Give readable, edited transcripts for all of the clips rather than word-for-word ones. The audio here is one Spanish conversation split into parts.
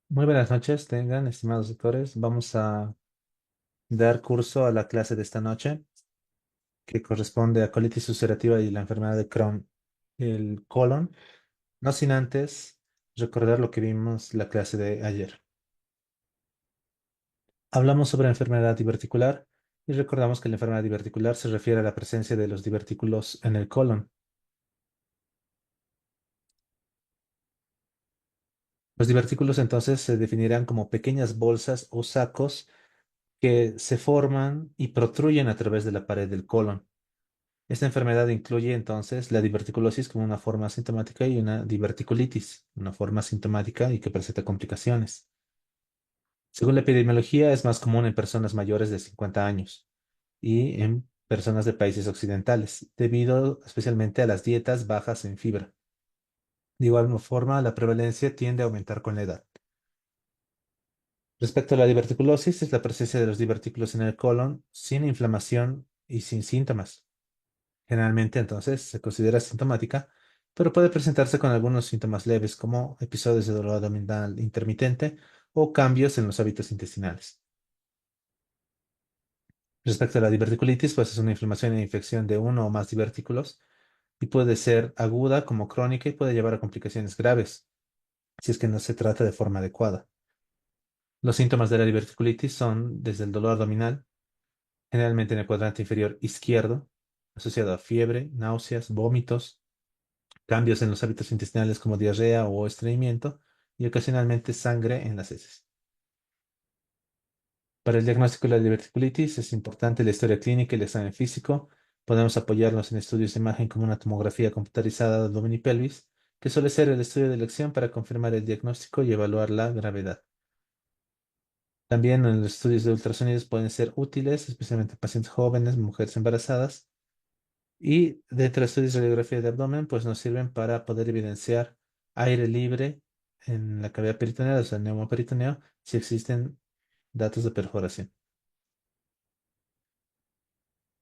Muy buenas noches, tengan, estimados doctores. Vamos a dar curso a la clase de esta noche, que corresponde a colitis ulcerativa y la enfermedad de Crohn, el colon. No sin antes recordar lo que vimos la clase de ayer. Hablamos sobre enfermedad diverticular y recordamos que la enfermedad diverticular se refiere a la presencia de los divertículos en el colon. Los divertículos entonces se definirán como pequeñas bolsas o sacos que se forman y protruyen a través de la pared del colon. Esta enfermedad incluye entonces la diverticulosis como una forma asintomática y una diverticulitis, una forma asintomática y que presenta complicaciones. Según la epidemiología, es más común en personas mayores de 50 años y en personas de países occidentales, debido especialmente a las dietas bajas en fibra. De igual forma, la prevalencia tiende a aumentar con la edad. Respecto a la diverticulosis, es la presencia de los divertículos en el colon sin inflamación y sin síntomas. Generalmente, entonces, se considera sintomática, pero puede presentarse con algunos síntomas leves como episodios de dolor abdominal intermitente o cambios en los hábitos intestinales. Respecto a la diverticulitis, pues es una inflamación e infección de uno o más divertículos y puede ser aguda como crónica y puede llevar a complicaciones graves si es que no se trata de forma adecuada. Los síntomas de la diverticulitis son desde el dolor abdominal, generalmente en el cuadrante inferior izquierdo, asociado a fiebre, náuseas, vómitos, cambios en los hábitos intestinales como diarrea o estreñimiento y ocasionalmente sangre en las heces. Para el diagnóstico de la diverticulitis es importante la historia clínica y el examen físico. Podemos apoyarnos en estudios de imagen como una tomografía computarizada de abdomen y pelvis, que suele ser el estudio de elección para confirmar el diagnóstico y evaluar la gravedad. También los estudios de ultrasonidos pueden ser útiles, especialmente en pacientes jóvenes, mujeres embarazadas. Y dentro de estudios de radiografía de abdomen, pues nos sirven para poder evidenciar aire libre en la cavidad peritoneal, o sea, el neumoperitoneo, si existen datos de perforación.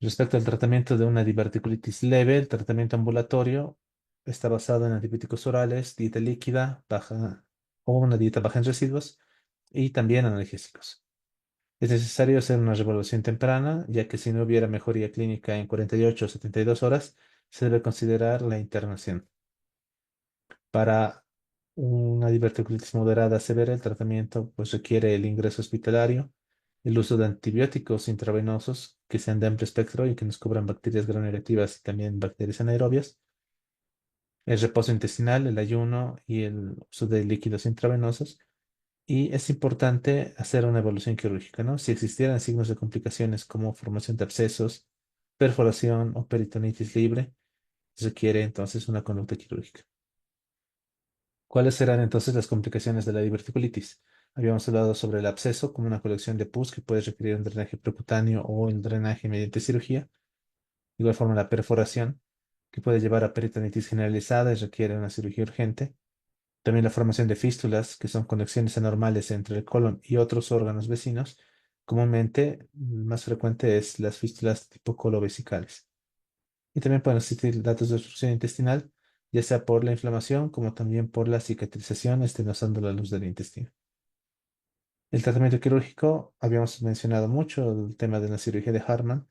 Respecto al tratamiento de una diverticulitis leve, el tratamiento ambulatorio está basado en antibióticos orales, dieta líquida, baja o una dieta baja en residuos y también analgésicos. Es necesario hacer una revaluación temprana, ya que si no hubiera mejoría clínica en 48 o 72 horas, se debe considerar la internación. Para una diverticulitis moderada severa, el tratamiento pues, requiere el ingreso hospitalario, el uso de antibióticos intravenosos que sean de amplio espectro y que nos cubran bacterias gram-negativas y también bacterias anaerobias, el reposo intestinal, el ayuno y el uso de líquidos intravenosos. Y es importante hacer una evaluación quirúrgica, ¿no? Si existieran signos de complicaciones como formación de abscesos, perforación o peritonitis libre, se requiere entonces una conducta quirúrgica. ¿Cuáles serán entonces las complicaciones de la diverticulitis? Habíamos hablado sobre el absceso como una colección de pus que puede requerir un drenaje percutáneo o el drenaje mediante cirugía. De igual forma, la perforación, que puede llevar a peritonitis generalizada y requiere una cirugía urgente. También la formación de fístulas, que son conexiones anormales entre el colon y otros órganos vecinos. Comúnmente, el más frecuente es las fístulas tipo colovesicales. Y también pueden existir datos de obstrucción intestinal, ya sea por la inflamación como también por la cicatrización estenosando la luz del intestino. El tratamiento quirúrgico, habíamos mencionado mucho el tema de la cirugía de Hartmann,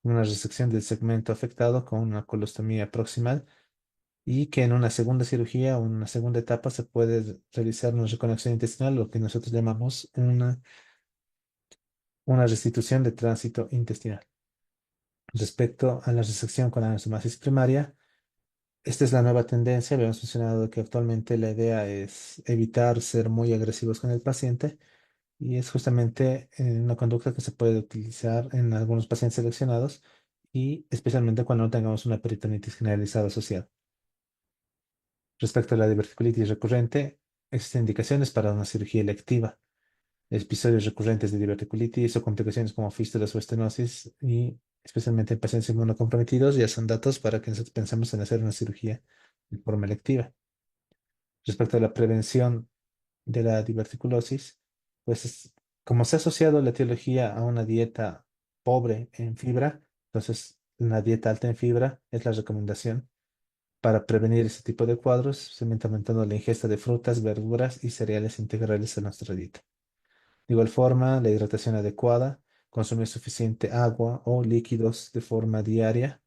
una resección del segmento afectado con una colostomía proximal y que en una segunda cirugía o en una segunda etapa se puede realizar una reconexión intestinal, lo que nosotros llamamos una restitución de tránsito intestinal. Respecto a la resección con anastomosis primaria, esta es la nueva tendencia. Habíamos mencionado que actualmente la idea es evitar ser muy agresivos con el paciente y es justamente una conducta que se puede utilizar en algunos pacientes seleccionados y especialmente cuando no tengamos una peritonitis generalizada asociada. Respecto a la diverticulitis recurrente, existen indicaciones para una cirugía electiva, episodios recurrentes de diverticulitis o complicaciones como fístulas o estenosis y especialmente en pacientes inmunocomprometidos ya son datos para que nosotros pensemos en hacer una cirugía de forma electiva. Respecto a la prevención de la diverticulosis, pues como se ha asociado la etiología a una dieta pobre en fibra, entonces una dieta alta en fibra es la recomendación Para prevenir ese tipo de cuadros, se está aumentando la ingesta de frutas, verduras y cereales integrales en nuestra dieta. De igual forma, la hidratación adecuada, consumir suficiente agua o líquidos de forma diaria,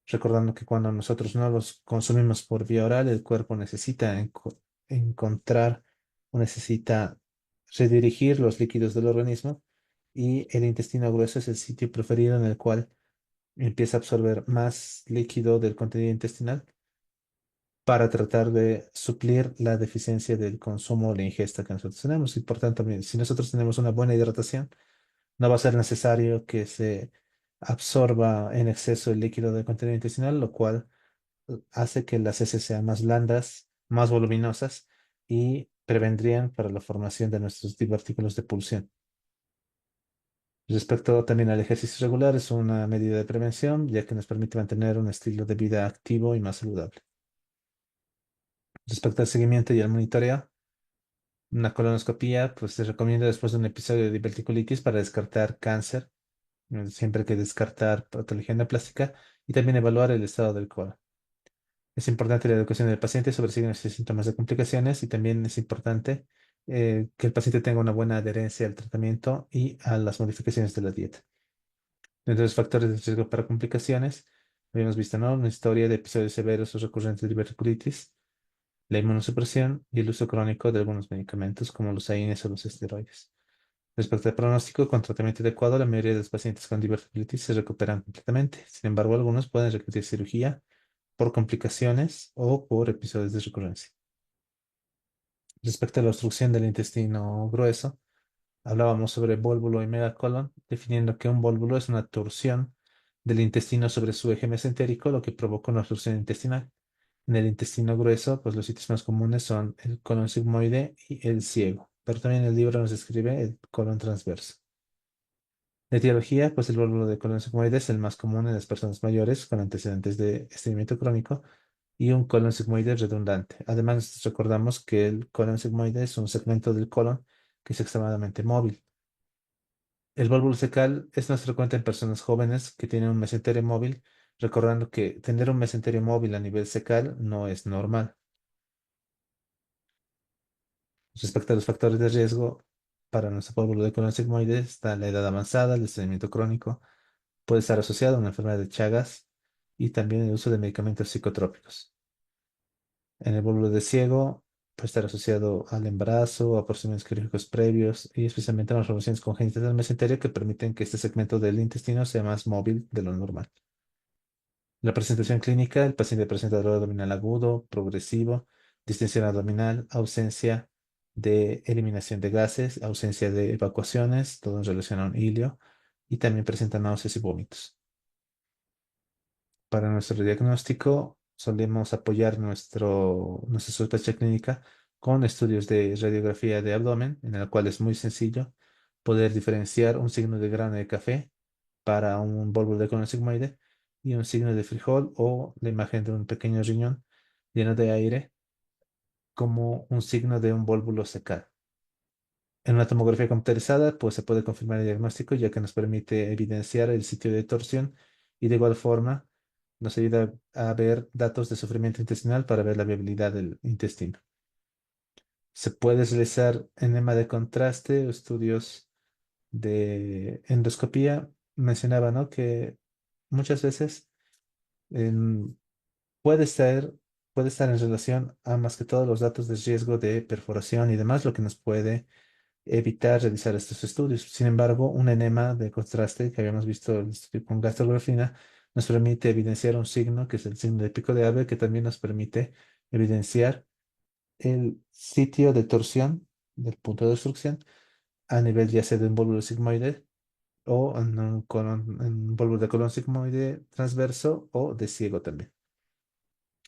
recordando que cuando nosotros no los consumimos por vía oral, el cuerpo necesita encontrar o necesita redirigir los líquidos del organismo y el intestino grueso es el sitio preferido en el cual empieza a absorber más líquido del contenido intestinal para tratar de suplir la deficiencia del consumo o la ingesta que nosotros tenemos. Y por tanto, si nosotros tenemos una buena hidratación, no va a ser necesario que se absorba en exceso el líquido del contenido intestinal, lo cual hace que las heces sean más blandas, más voluminosas y prevendrían para la formación de nuestros divertículos de pulsión. Respecto también al ejercicio regular, es una medida de prevención, ya que nos permite mantener un estilo de vida activo y más saludable. Respecto al seguimiento y al monitoreo, una colonoscopía, pues se recomienda después de un episodio de diverticulitis para descartar cáncer. Siempre hay que descartar patología neoplástica y también evaluar el estado del colon. Es importante la educación del paciente sobre signos y síntomas de complicaciones y también es importante que el paciente tenga una buena adherencia al tratamiento y a las modificaciones de la dieta. Dentro de los factores de riesgo para complicaciones, habíamos visto, ¿no? Una historia de episodios severos o recurrentes de diverticulitis, la inmunosupresión y el uso crónico de algunos medicamentos como los AINES o los esteroides. Respecto al pronóstico, con tratamiento adecuado, la mayoría de los pacientes con diverticulitis se recuperan completamente. Sin embargo, algunos pueden requerir cirugía por complicaciones o por episodios de recurrencia. Respecto a la obstrucción del intestino grueso, hablábamos sobre vólvulo y megacolon, definiendo que un vólvulo es una torsión del intestino sobre su eje mesentérico, lo que provoca una obstrucción intestinal. En el intestino grueso, pues los sitios más comunes son el colon sigmoide y el ciego, pero también el libro nos describe el colon transverso. La etiología, pues el vólvulo de colon sigmoide es el más común en las personas mayores con antecedentes de estreñimiento crónico y un colon sigmoide redundante. Además, recordamos que el colon sigmoide es un segmento del colon que es extremadamente móvil. El vólvulo secal es más frecuente en personas jóvenes que tienen un mesenterio móvil, recordando que tener un mesenterio móvil a nivel secal no es normal. Respecto a los factores de riesgo para nuestro vólvulo de colon sigmoide está la edad avanzada, el estreñimiento crónico, puede estar asociado a una enfermedad de Chagas y también el uso de medicamentos psicotrópicos. En el vólvulo de ciego puede estar asociado al embarazo, a procedimientos quirúrgicos previos y especialmente a las malformaciones congénitas del mesenterio que permiten que este segmento del intestino sea más móvil de lo normal. La presentación clínica, el paciente presenta dolor abdominal agudo, progresivo, distensión abdominal, ausencia de eliminación de gases, ausencia de evacuaciones, todo en relación a un ilio, y también presenta náuseas y vómitos. Para nuestro diagnóstico, solemos apoyar nuestra sospecha clínica con estudios de radiografía de abdomen, en el cual es muy sencillo poder diferenciar un signo de grano de café para un vólvulo de colon sigmoide y un signo de frijol o la imagen de un pequeño riñón lleno de aire como un signo de un vólvulo secal. En una tomografía computarizada, pues se puede confirmar el diagnóstico ya que nos permite evidenciar el sitio de torsión y de igual forma nos ayuda a ver datos de sufrimiento intestinal para ver la viabilidad del intestino. Se puede realizar enema de contraste o estudios de endoscopía. Mencionaba, ¿no? Que muchas veces em, puede estar, puede estar en relación a más que todos los datos de riesgo de perforación y demás, lo que nos puede evitar realizar estos estudios. Sin embargo, un enema de contraste que habíamos visto el estudio con gastrografina nos permite evidenciar un signo, que es el signo de pico de ave, que también nos permite evidenciar el sitio de torsión del punto de obstrucción a nivel ya sea de un vólvulo sigmoide o en un vólvulo de colon sigmoide transverso o de ciego también.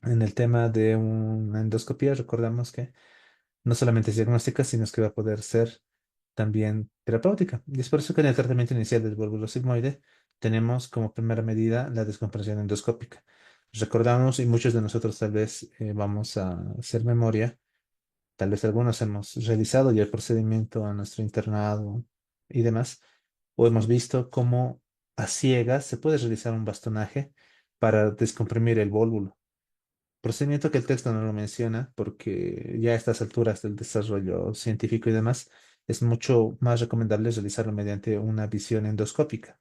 En el tema de una endoscopía, recordamos que no solamente es diagnóstica, sino que va a poder ser también terapéutica. Y es por eso que en el tratamiento inicial del vólvulo sigmoide tenemos como primera medida la descompresión endoscópica. Recordamos, y muchos de nosotros tal vez vamos a hacer memoria, tal vez algunos hemos realizado ya el procedimiento a nuestro internado y demás, o hemos visto cómo a ciegas se puede realizar un bastonaje para descomprimir el vólvulo. procedimiento que el texto no lo menciona porque ya a estas alturas del desarrollo científico y demás, es mucho más recomendable realizarlo mediante una visión endoscópica.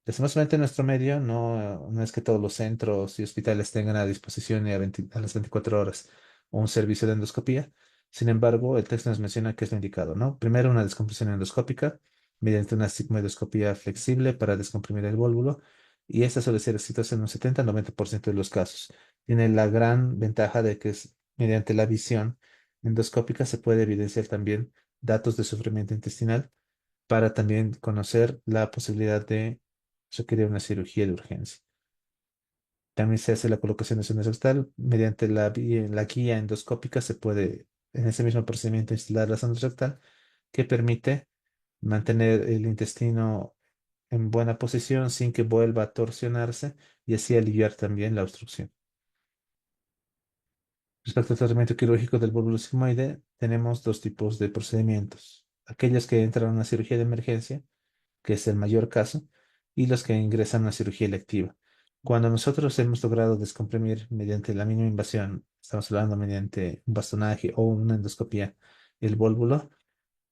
Lastimosamente en nuestro medio no es que todos los centros y hospitales tengan a disposición y a las 24 horas un servicio de endoscopía. Sin embargo, el texto nos menciona que es lo indicado, ¿no? Primero, una descompresión endoscópica mediante una sigmoidoscopía flexible para descomprimir el vólvulo, y esta suele ser exitosa en un 70 al 90% de los casos. Tiene la gran ventaja de que mediante la visión endoscópica se puede evidenciar también datos de sufrimiento intestinal para también conocer la posibilidad de requerir una cirugía de urgencia. También se hace la colocación de sonda rectal. Mediante la guía endoscópica se puede, en ese mismo procedimiento, instalar la sonda rectal que permite mantener el intestino en buena posición sin que vuelva a torsionarse y así aliviar también la obstrucción. Respecto al tratamiento quirúrgico del bóbulo sigmoide, tenemos dos tipos de procedimientos. Aquellos que entran a una cirugía de emergencia, que es el mayor caso, y los que ingresan a una cirugía electiva. Cuando nosotros hemos logrado descomprimir mediante la mínima invasión, estamos hablando mediante un bastonaje o una endoscopía, el vólvulo,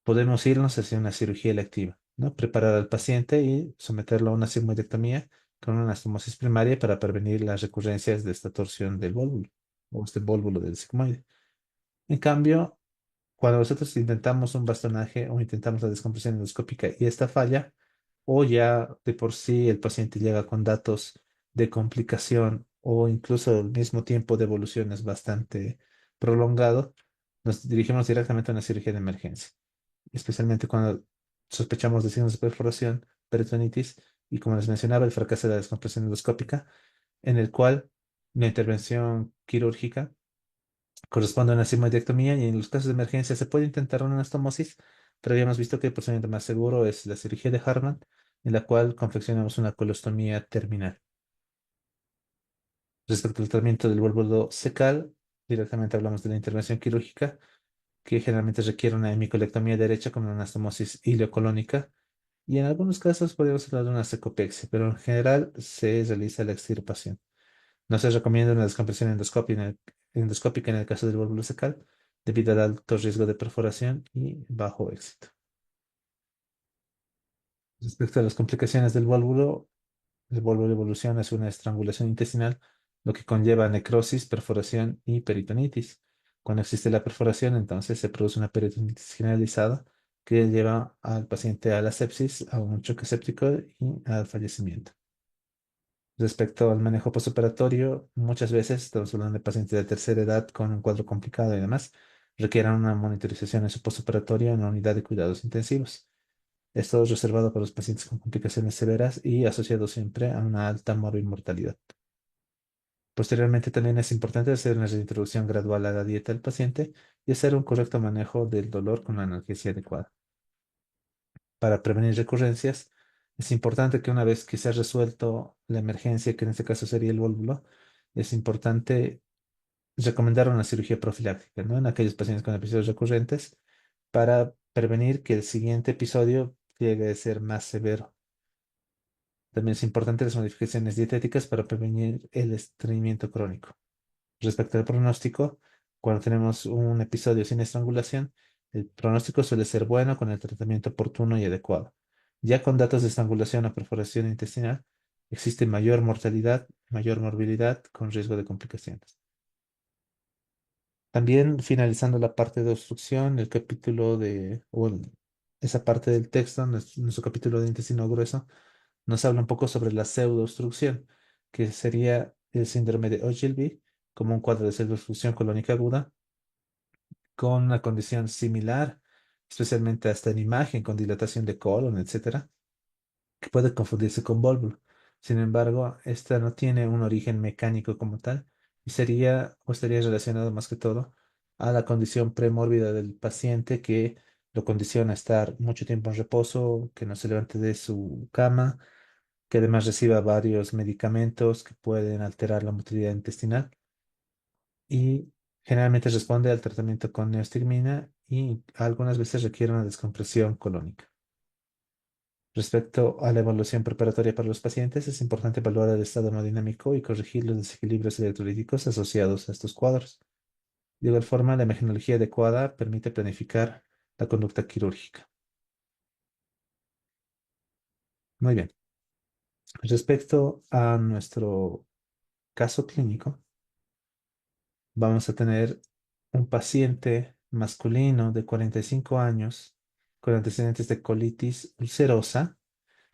podemos irnos hacia una cirugía electiva, ¿no? Preparar al paciente y someterlo a una sigmoidectomía con una anastomosis primaria para prevenir las recurrencias de esta torsión del vólvulo o este vólvulo del sigmoide. En cambio, cuando nosotros intentamos un bastonaje o intentamos la descompresión endoscópica y esta falla, o ya de por sí el paciente llega con datos de complicación o incluso el mismo tiempo de evolución es bastante prolongado, nos dirigimos directamente a una cirugía de emergencia, especialmente cuando sospechamos de signos de perforación, peritonitis y, como les mencionaba, el fracaso de la descompresión endoscópica, en el cual la intervención quirúrgica corresponde a una sigmoidectomía, y en los casos de emergencia se puede intentar una anastomosis, pero habíamos visto que el procedimiento más seguro es la cirugía de Hartmann, en la cual confeccionamos una colostomía terminal. Respecto al tratamiento del vuelvo secal, directamente hablamos de la intervención quirúrgica, que generalmente requiere una hemicolectomía derecha con una anastomosis ileocolónica, y en algunos casos podemos hablar de una secopexia, pero en general se realiza la extirpación. No se recomienda una descompresión endoscópica en el caso del vólvulo secal, debido al alto riesgo de perforación y bajo éxito. Respecto a las complicaciones del vólvulo, el vólvulo evoluciona hacia una estrangulación intestinal, lo que conlleva necrosis, perforación y peritonitis. Cuando existe la perforación, entonces se produce una peritonitis generalizada que lleva al paciente a la sepsis, a un choque séptico y al fallecimiento. Respecto al manejo postoperatorio, muchas veces estamos hablando de pacientes de tercera edad con un cuadro complicado y demás, requieran una monitorización en su postoperatorio en la unidad de cuidados intensivos. Esto es reservado para los pacientes con complicaciones severas y asociado siempre a una alta mortalidad. Posteriormente, también es importante hacer una reintroducción gradual a la dieta del paciente y hacer un correcto manejo del dolor con una analgesia adecuada. Para prevenir recurrencias, es importante que una vez que se ha resuelto la emergencia, que en este caso sería el vólvulo, es importante recomendar una cirugía profiláctica, ¿no? En aquellos pacientes con episodios recurrentes para prevenir que el siguiente episodio llegue a ser más severo. También es importante las modificaciones dietéticas para prevenir el estreñimiento crónico. Respecto al pronóstico, cuando tenemos un episodio sin estrangulación, el pronóstico suele ser bueno con el tratamiento oportuno y adecuado. Ya con datos de estrangulación o perforación intestinal, existe mayor mortalidad, mayor morbilidad con riesgo de complicaciones. También finalizando la parte de obstrucción, el capítulo esa parte del texto, nuestro capítulo de intestino grueso, nos habla un poco sobre la pseudoobstrucción, que sería el síndrome de Ogilvy, como un cuadro de pseudoobstrucción colónica aguda, con una condición similar, especialmente hasta en imagen, con dilatación de colon, etcétera, que puede confundirse con vólvulo. Sin embargo, esta no tiene un origen mecánico como tal y sería o estaría relacionado más que todo a la condición premórbida del paciente, que lo condiciona a estar mucho tiempo en reposo, que no se levante de su cama, que además reciba varios medicamentos que pueden alterar la motilidad intestinal, y generalmente responde al tratamiento con neostigmina y algunas veces requiere una descompresión colónica. Respecto a la evaluación preparatoria para los pacientes, es importante evaluar el estado hemodinámico y corregir los desequilibrios electrolíticos asociados a estos cuadros. De igual forma, la imagenología adecuada permite planificar la conducta quirúrgica. Muy bien. Respecto a nuestro caso clínico, vamos a tener un paciente masculino de 45 años con antecedentes de colitis ulcerosa,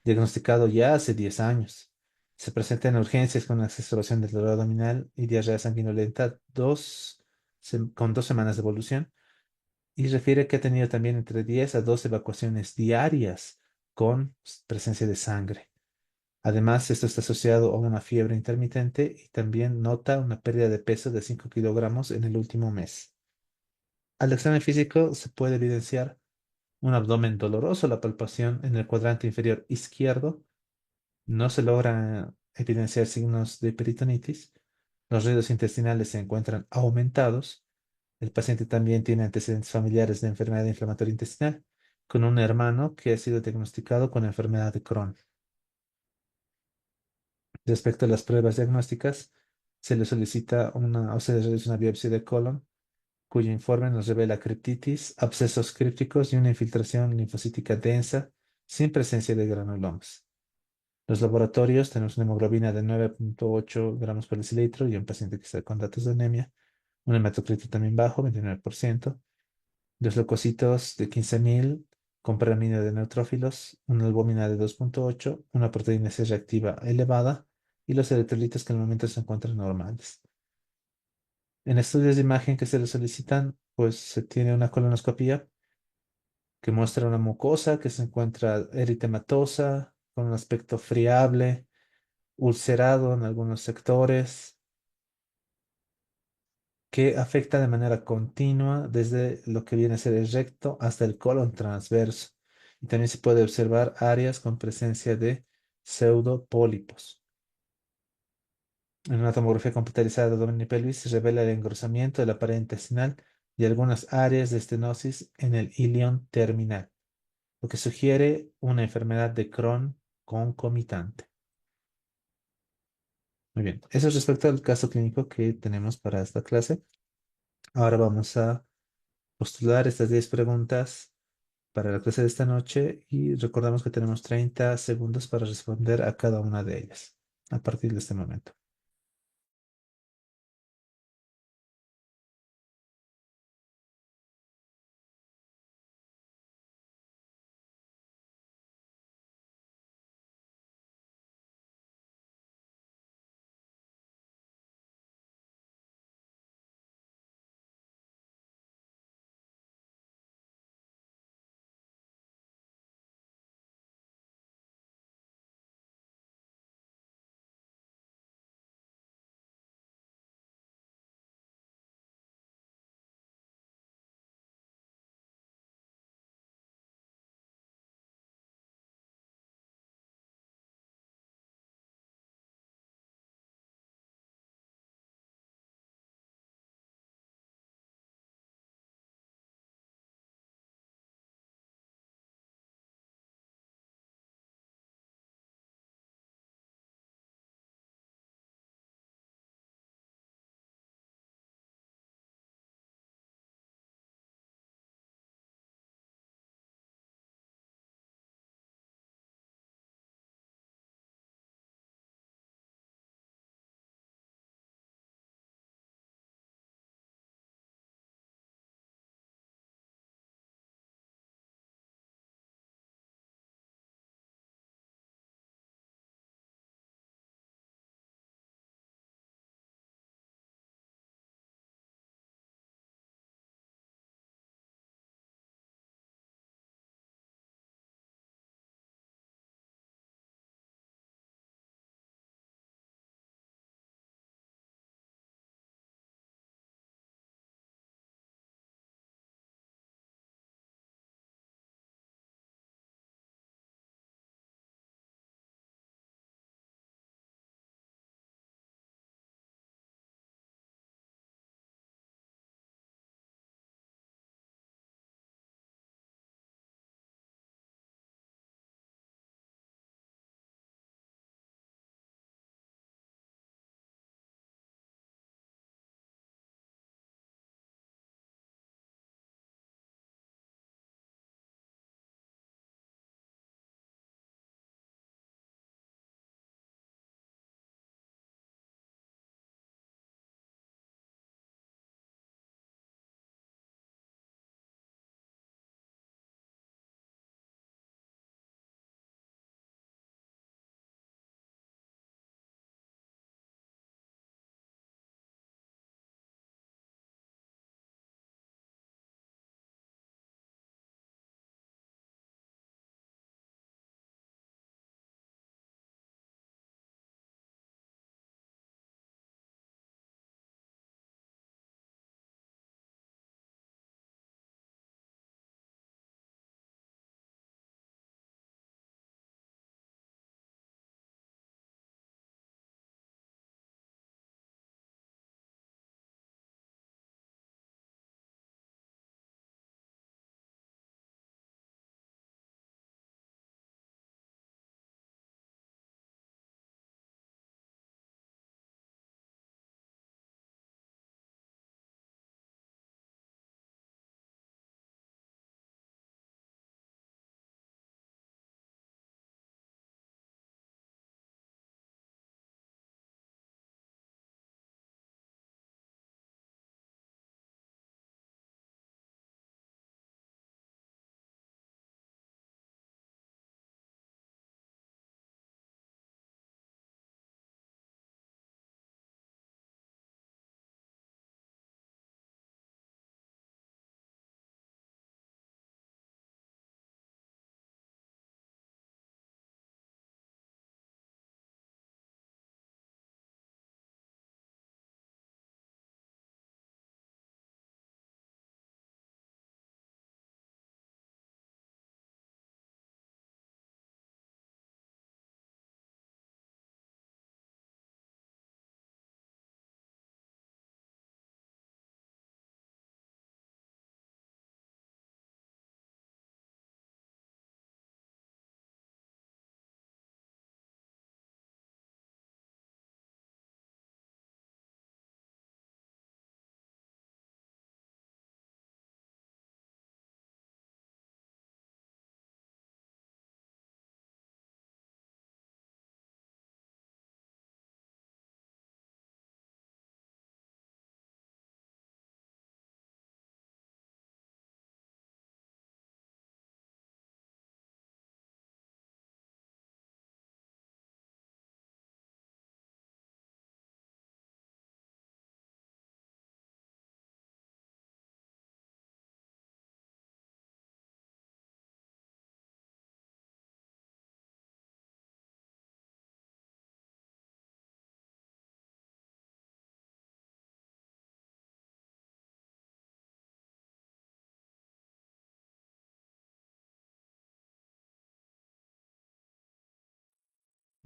diagnosticado ya hace 10 años. Se presenta en urgencias con una exacerbación del dolor abdominal y diarrea sanguinolenta con 2 semanas de evolución y refiere que ha tenido también entre 10 a 12 evacuaciones diarias con presencia de sangre. Además, esto está asociado a una fiebre intermitente y también nota una pérdida de peso de 5 kilogramos en el último mes. Al examen físico se puede evidenciar un abdomen doloroso, la palpación en el cuadrante inferior izquierdo. No se logra evidenciar signos de peritonitis. Los ruidos intestinales se encuentran aumentados. El paciente también tiene antecedentes familiares de enfermedad inflamatoria intestinal, con un hermano que ha sido diagnosticado con enfermedad de Crohn. Respecto a las pruebas diagnósticas, se le solicita o se le realiza una biopsia de colon, cuyo informe nos revela criptitis, abscesos crípticos y una infiltración linfocítica densa sin presencia de granulomas. Los laboratorios, tenemos una hemoglobina de 9,8 gramos por decilitro y un paciente que está con datos de anemia, un hematocrito también bajo, 29%, dos leucocitos de 15.000 con predominio de neutrófilos, una albúmina de 2,8, una proteína C reactiva elevada y los electrolitos que al momento se encuentran normales. En estudios de imagen que se le solicitan, pues se tiene una colonoscopia que muestra una mucosa que se encuentra eritematosa, con un aspecto friable, ulcerado en algunos sectores, que afecta de manera continua desde lo que viene a ser el recto hasta el colon transverso. Y también se puede observar áreas con presencia de pseudopólipos. En una tomografía computarizada de abdomen y pelvis se revela el engrosamiento de la pared intestinal y algunas áreas de estenosis en el ilion terminal, lo que sugiere una enfermedad de Crohn concomitante. Muy bien, eso es respecto al caso clínico que tenemos para esta clase. Ahora vamos a postular estas 10 preguntas para la clase de esta noche y recordamos que tenemos 30 segundos para responder a cada una de ellas a partir de este momento.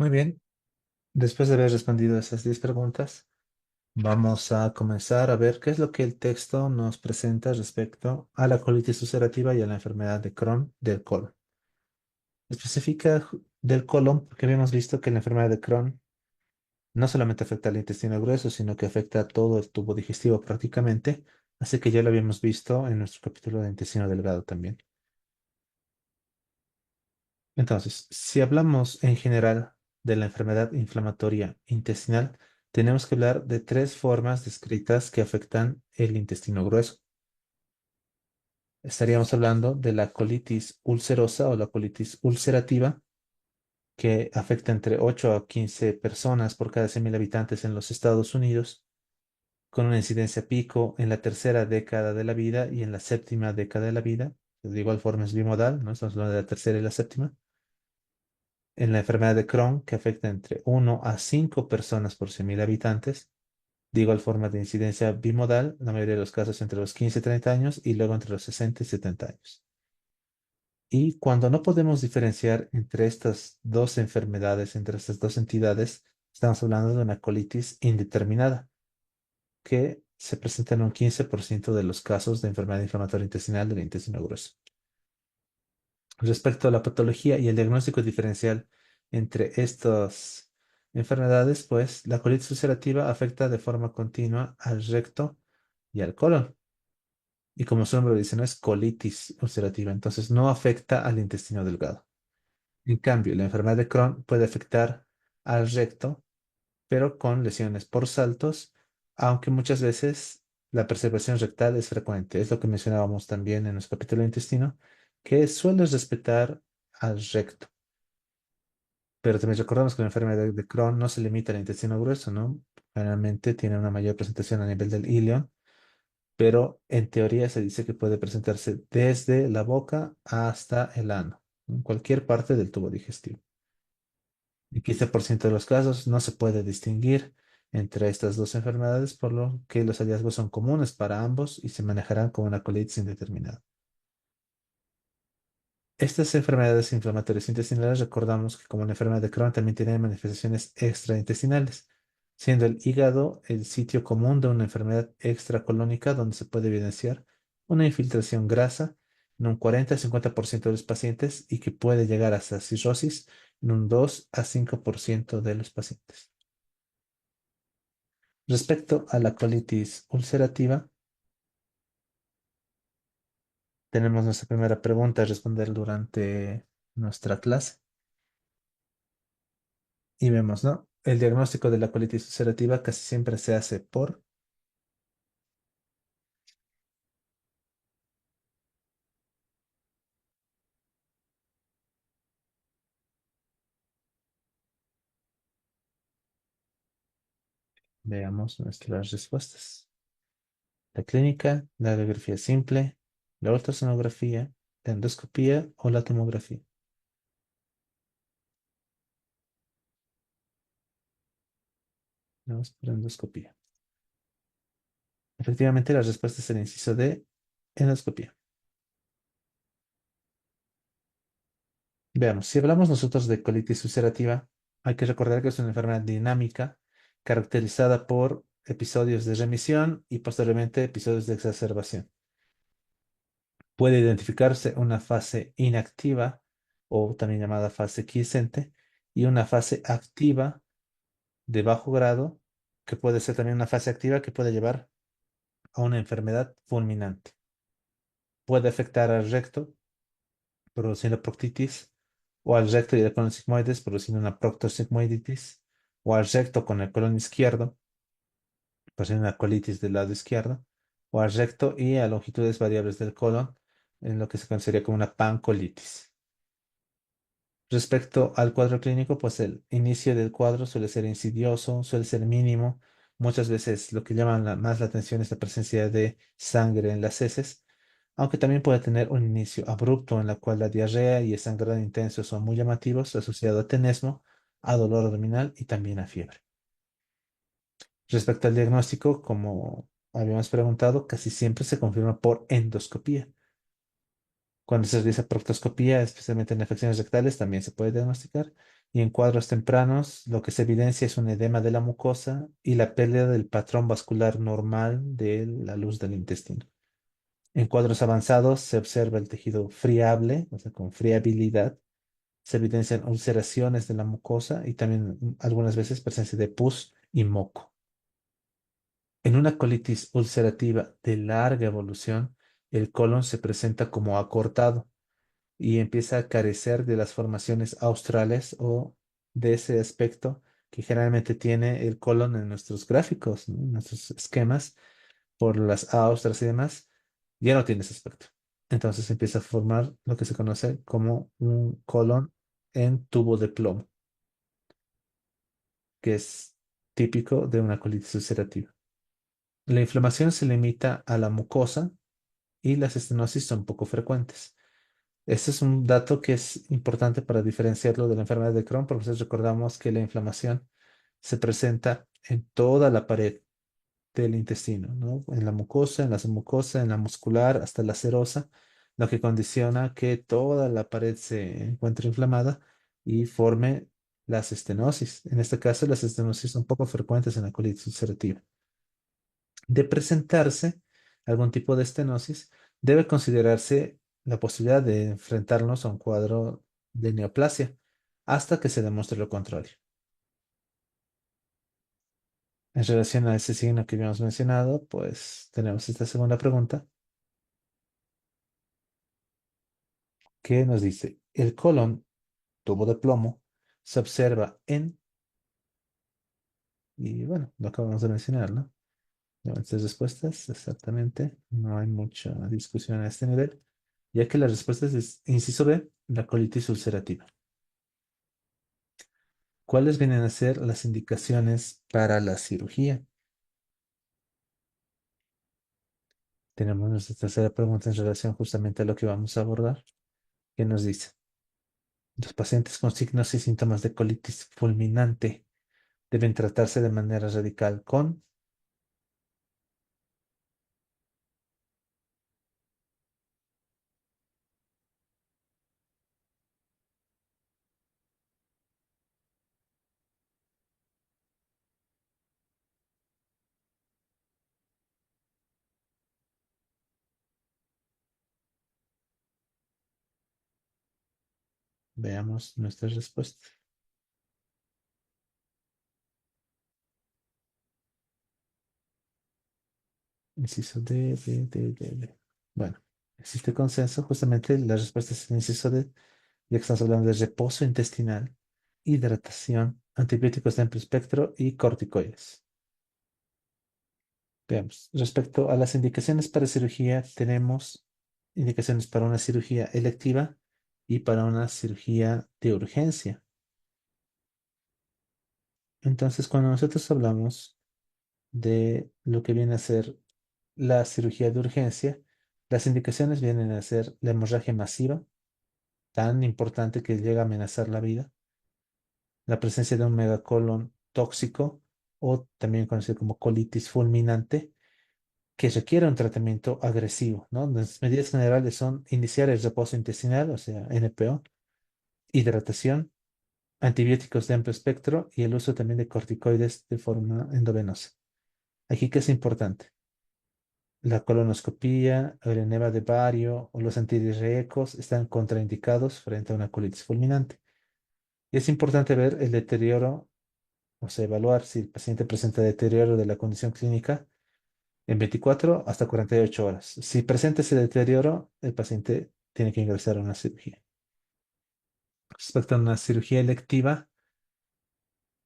Muy bien, después de haber respondido esas 10 preguntas, vamos a comenzar a ver qué es lo que el texto nos presenta respecto a la colitis ulcerativa y a la enfermedad de Crohn del colon. Específica del colon porque habíamos visto que la enfermedad de Crohn no solamente afecta al intestino grueso, sino que afecta a todo el tubo digestivo prácticamente, así que ya lo habíamos visto en nuestro capítulo de intestino delgado también. Entonces, si hablamos en general de la enfermedad inflamatoria intestinal, tenemos que hablar de tres formas descritas que afectan el intestino grueso. Estaríamos hablando de la colitis ulcerosa o la colitis ulcerativa, que afecta entre 8 a 15 personas por cada 100.000 habitantes en los Estados Unidos, con una incidencia pico en la tercera década de la vida y en la séptima década de la vida. De igual forma es bimodal, ¿no? Estamos hablando de la tercera y la séptima. En la enfermedad de Crohn, que afecta entre 1 a 5 personas por 100.000 habitantes. De igual forma de incidencia bimodal, la mayoría de los casos entre los 15 y 30 años y luego entre los 60 y 70 años. Y cuando no podemos diferenciar entre estas dos enfermedades, entre estas dos entidades, estamos hablando de una colitis indeterminada, que se presenta en un 15% de los casos de enfermedad inflamatoria intestinal del intestino grueso. Respecto a la patología y el diagnóstico diferencial entre estas enfermedades, pues la colitis ulcerativa afecta de forma continua al recto y al colon. Y como su nombre lo dice, no es colitis ulcerativa, entonces no afecta al intestino delgado. En cambio, la enfermedad de Crohn puede afectar al recto, pero con lesiones por saltos, aunque muchas veces la persecución rectal es frecuente. Es lo que mencionábamos también en nuestro capítulo de intestino, que suele respetar al recto. Pero también recordamos que la enfermedad de Crohn no se limita al intestino grueso, ¿no? Generalmente tiene una mayor presentación a nivel del ilion, pero en teoría se dice que puede presentarse desde la boca hasta el ano, en cualquier parte del tubo digestivo. En 15% de los casos no se puede distinguir entre estas dos enfermedades, por lo que los hallazgos son comunes para ambos y se manejarán como una colitis indeterminada. Estas enfermedades inflamatorias intestinales, recordamos que como la enfermedad de Crohn también tienen manifestaciones extraintestinales, siendo el hígado el sitio común de una enfermedad extracolónica donde se puede evidenciar una infiltración grasa en un 40 a 50% de los pacientes y que puede llegar hasta cirrosis en un 2 a 5% de los pacientes. Respecto a la colitis ulcerativa, tenemos nuestra primera pregunta a responder durante nuestra clase. Y vemos, ¿no? El diagnóstico de la colitis ulcerativa casi siempre se hace por, veamos nuestras respuestas. La clínica, la radiografía simple, la ultrasonografía, la endoscopía o la tomografía. Vamos por endoscopía. Efectivamente, la respuesta es el inciso de endoscopía. Veamos, si hablamos nosotros de colitis ulcerativa, hay que recordar que es una enfermedad dinámica caracterizada por episodios de remisión y posteriormente episodios de exacerbación. Puede identificarse una fase inactiva o también llamada fase quiescente y una fase activa de bajo grado, que puede ser también una fase activa que puede llevar a una enfermedad fulminante. Puede afectar al recto, produciendo proctitis, o al recto y al colon sigmoides, produciendo una proctosigmoiditis, o al recto con el colon izquierdo, produciendo una colitis del lado izquierdo, o al recto y a longitudes variables del colon, en lo que se conocería como una pancolitis. Respecto al cuadro clínico, pues el inicio del cuadro suele ser insidioso, suele ser mínimo. Muchas veces lo que llama más la atención es la presencia de sangre en las heces, aunque también puede tener un inicio abrupto en la cual la diarrea y el sangrado intenso son muy llamativos, asociado a tenesmo, a dolor abdominal y también a fiebre. Respecto al diagnóstico, como habíamos preguntado, casi siempre se confirma por endoscopía. Cuando se realiza proctoscopía, especialmente en afecciones rectales, también se puede diagnosticar. Y en cuadros tempranos, lo que se evidencia es un edema de la mucosa y la pérdida del patrón vascular normal de la luz del intestino. En cuadros avanzados se observa el tejido friable, o sea, con friabilidad. Se evidencian ulceraciones de la mucosa y también algunas veces presencia de pus y moco. En una colitis ulcerativa de larga evolución, el colon se presenta como acortado y empieza a carecer de las formaciones australes o de ese aspecto que generalmente tiene el colon en nuestros gráficos, ¿no? En nuestros esquemas, por las austras y demás, ya no tiene ese aspecto. Entonces empieza a formar lo que se conoce como un colon en tubo de plomo, que es típico de una colitis ulcerativa. La inflamación se limita a la mucosa y las estenosis son poco frecuentes. Este es un dato que es importante para diferenciarlo de la enfermedad de Crohn, porque recordamos que la inflamación se presenta en toda la pared del intestino, ¿no? En la mucosa, en la submucosa, en la muscular, hasta la serosa, lo que condiciona que toda la pared se encuentre inflamada y forme las estenosis. En este caso, las estenosis son poco frecuentes en la colitis ulcerativa. De presentarse algún tipo de estenosis, debe considerarse la posibilidad de enfrentarnos a un cuadro de neoplasia hasta que se demuestre lo contrario. En relación a ese signo que habíamos mencionado, pues tenemos esta segunda pregunta que nos dice, el colon, tubo de plomo, se observa en, y bueno, lo acabamos de mencionar, ¿no? Llevan tres respuestas, exactamente. No hay mucha discusión a este nivel, ya que la respuesta es inciso B, la colitis ulcerativa. ¿Cuáles vienen a ser las indicaciones para la cirugía? Tenemos nuestra tercera pregunta en relación justamente a lo que vamos a abordar. ¿Qué nos dice? Los pacientes con signos y síntomas de colitis fulminante deben tratarse de manera radical con, veamos nuestra respuesta. Inciso D, D, D, D, D. Bueno, existe consenso. Justamente la respuesta es el inciso D, ya que estamos hablando de reposo intestinal, hidratación, antibióticos de amplio espectro y corticoides. Veamos, respecto a las indicaciones para cirugía, tenemos indicaciones para una cirugía electiva y para una cirugía de urgencia. Entonces, cuando nosotros hablamos de lo que viene a ser la cirugía de urgencia, las indicaciones vienen a ser la hemorragia masiva, tan importante que llega a amenazar la vida, la presencia de un megacolon tóxico o también conocido como colitis fulminante que requiere un tratamiento agresivo, ¿no? Las medidas generales son iniciar el reposo intestinal, o sea, NPO, hidratación, antibióticos de amplio espectro y el uso también de corticoides de forma endovenosa. Aquí, ¿qué es importante? La colonoscopía, el enema de bario o los antidiarreicos están contraindicados frente a una colitis fulminante. Y es importante ver el deterioro, o sea, evaluar si el paciente presenta deterioro de la condición clínica en 24 hasta 48 horas. Si presenta ese deterioro, el paciente tiene que ingresar a una cirugía. Respecto a una cirugía electiva,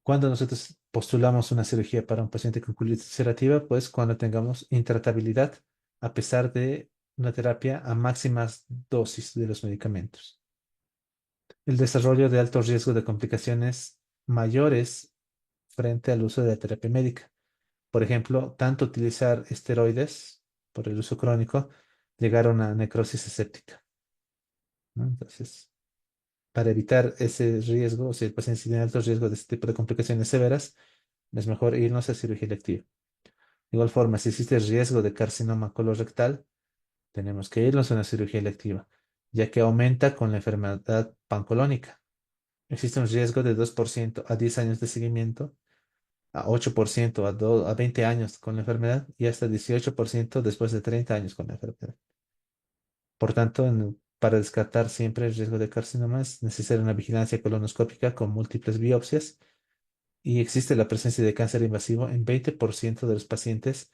cuando nosotros postulamos una cirugía para un paciente con colitis ulcerativa, pues cuando tengamos intratabilidad a pesar de una terapia a máximas dosis de los medicamentos. El desarrollo de alto riesgo de complicaciones mayores frente al uso de la terapia médica. Por ejemplo, tanto utilizar esteroides por el uso crónico, llegar a una necrosis escéptica, ¿no? Entonces, para evitar ese riesgo, si el paciente tiene alto riesgo de este tipo de complicaciones severas, es mejor irnos a cirugía electiva. De igual forma, si existe riesgo de carcinoma colorectal, tenemos que irnos a una cirugía electiva. ya que aumenta con la enfermedad pancolónica. Existe un riesgo de 2% a 10 años de seguimiento, a 8% a 20 años con la enfermedad y hasta 18% después de 30 años con la enfermedad. Por tanto, para descartar siempre el riesgo de carcinoma es necesaria una vigilancia colonoscópica con múltiples biopsias y existe la presencia de cáncer invasivo en 20% de los pacientes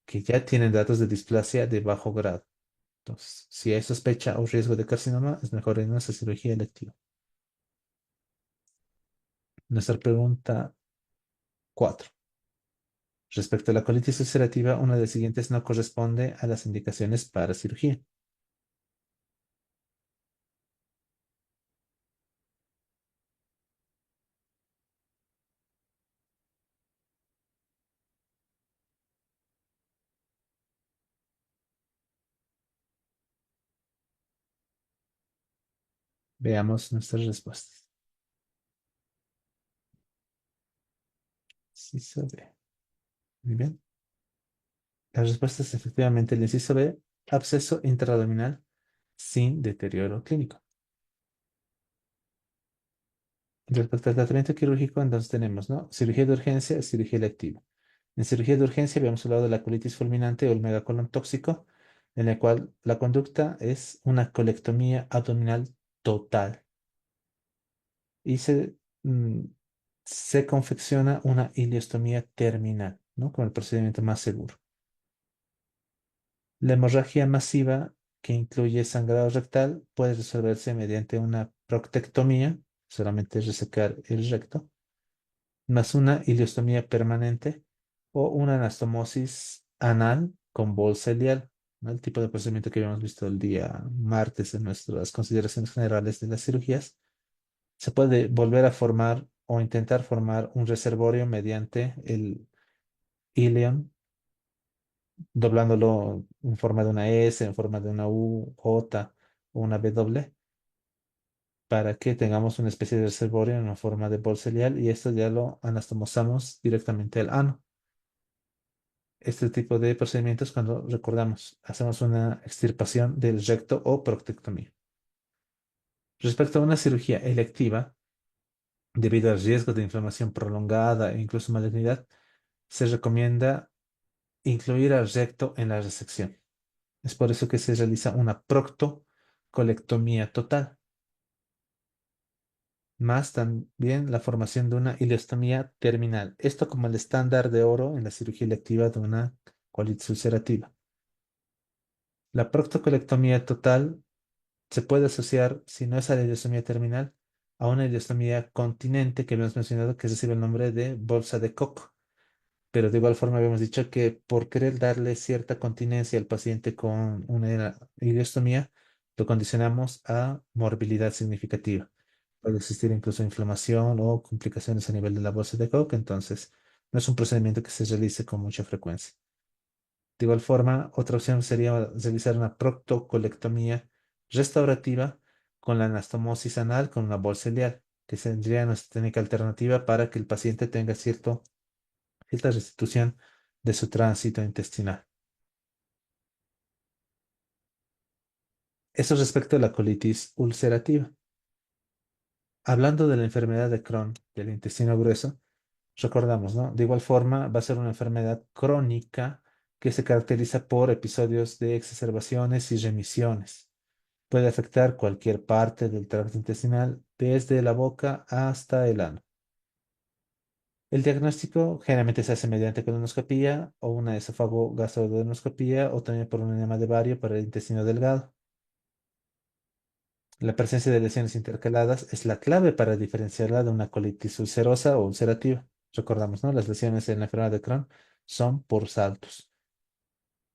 que ya tienen datos de displasia de bajo grado. Entonces, si hay sospecha o riesgo de carcinoma, es mejor en esa cirugía electiva. Nuestra pregunta 4. Respecto a la colitis ulcerativa, una de las siguientes no corresponde a las indicaciones para cirugía. Veamos nuestras respuestas. Inciso B. Muy bien. La respuesta es efectivamente el inciso B, absceso intraabdominal sin deterioro clínico. Respecto al tratamiento quirúrgico, entonces tenemos, ¿no? Cirugía de urgencia, cirugía electiva. En cirugía de urgencia habíamos hablado de la colitis fulminante o el megacolon tóxico, en la cual la conducta es una colectomía abdominal total y mm, se confecciona una ileostomía terminal, ¿no? Como el procedimiento más seguro. La hemorragia masiva, que incluye sangrado rectal, puede resolverse mediante una proctectomía, solamente resecar el recto, más una ileostomía permanente o una anastomosis anal con bolsa ileal, ¿no? El tipo de procedimiento que habíamos visto el día martes en nuestras consideraciones generales de las cirugías. Se puede volver a formar o intentar formar un reservorio mediante el ileum, doblándolo en forma de una S, en forma de una U, J o una W, para que tengamos una especie de reservorio en la forma de bolsa ileal y esto ya lo anastomosamos directamente al ano. Este tipo de procedimientos, cuando recordamos, hacemos una extirpación del recto o proctectomía. Respecto a una cirugía electiva, debido al riesgo de inflamación prolongada e incluso malignidad, se recomienda incluir al recto en la resección. Es por eso que se realiza una proctocolectomía total, más también la formación de una ileostomía terminal. Esto como el estándar de oro en la cirugía electiva de una colitis ulcerativa. La proctocolectomía total se puede asociar, si no es a la ileostomía terminal, a una ileostomía continente que habíamos mencionado que recibe el nombre de bolsa de Koch. Pero de igual forma habíamos dicho que por querer darle cierta continencia al paciente con una ileostomía, lo condicionamos a morbilidad significativa. Puede existir incluso inflamación o complicaciones a nivel de la bolsa de Koch, entonces no es un procedimiento que se realice con mucha frecuencia. De igual forma, otra opción sería realizar una proctocolectomía restaurativa con la anastomosis anal con una bolsa ileal, que sería nuestra técnica alternativa para que el paciente tenga cierta restitución de su tránsito intestinal. Eso respecto a la colitis ulcerativa. Hablando de la enfermedad de Crohn del intestino grueso, recordamos, ¿no? De igual forma, va a ser una enfermedad crónica que se caracteriza por episodios de exacerbaciones y remisiones. Puede afectar cualquier parte del tracto intestinal, desde la boca hasta el ano. El diagnóstico generalmente se hace mediante colonoscopía o una esofago-gastroduodenoscopía o también por un enema de bario para el intestino delgado. La presencia de lesiones intercaladas es la clave para diferenciarla de una colitis ulcerosa o ulcerativa. Recordamos, ¿no? Las lesiones en la enfermedad de Crohn son por saltos.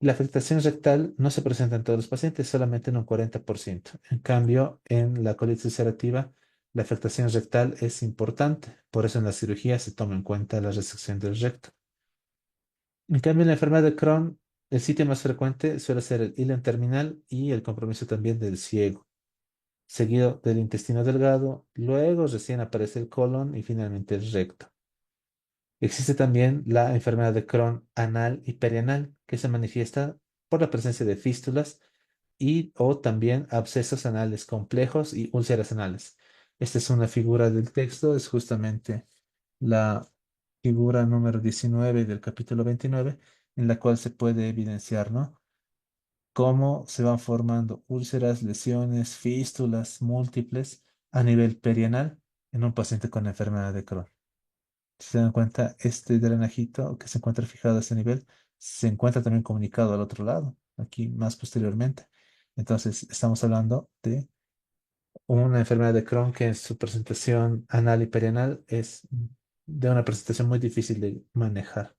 La afectación rectal no se presenta en todos los pacientes, solamente en un 40%. En cambio, en la colitis ulcerativa, la afectación rectal es importante. Por eso en la cirugía se toma en cuenta la resección del recto. En cambio, en la enfermedad de Crohn, el sitio más frecuente suele ser el ileum terminal y el compromiso también del ciego, seguido del intestino delgado, luego recién aparece el colon y finalmente el recto. Existe también la enfermedad de Crohn anal y perianal, que se manifiesta por la presencia de fístulas y o también abscesos anales complejos y úlceras anales. Esta es una figura del texto, es justamente la figura número 19 del capítulo 29, en la cual se puede evidenciar, ¿no? Cómo se van formando úlceras, lesiones, fístulas múltiples a nivel perianal en un paciente con enfermedad de Crohn. Si se dan cuenta, este drenajito que se encuentra fijado a este nivel se encuentra también comunicado al otro lado, aquí más posteriormente. Entonces, estamos hablando de una enfermedad de Crohn que en su presentación anal y perianal es de una presentación muy difícil de manejar.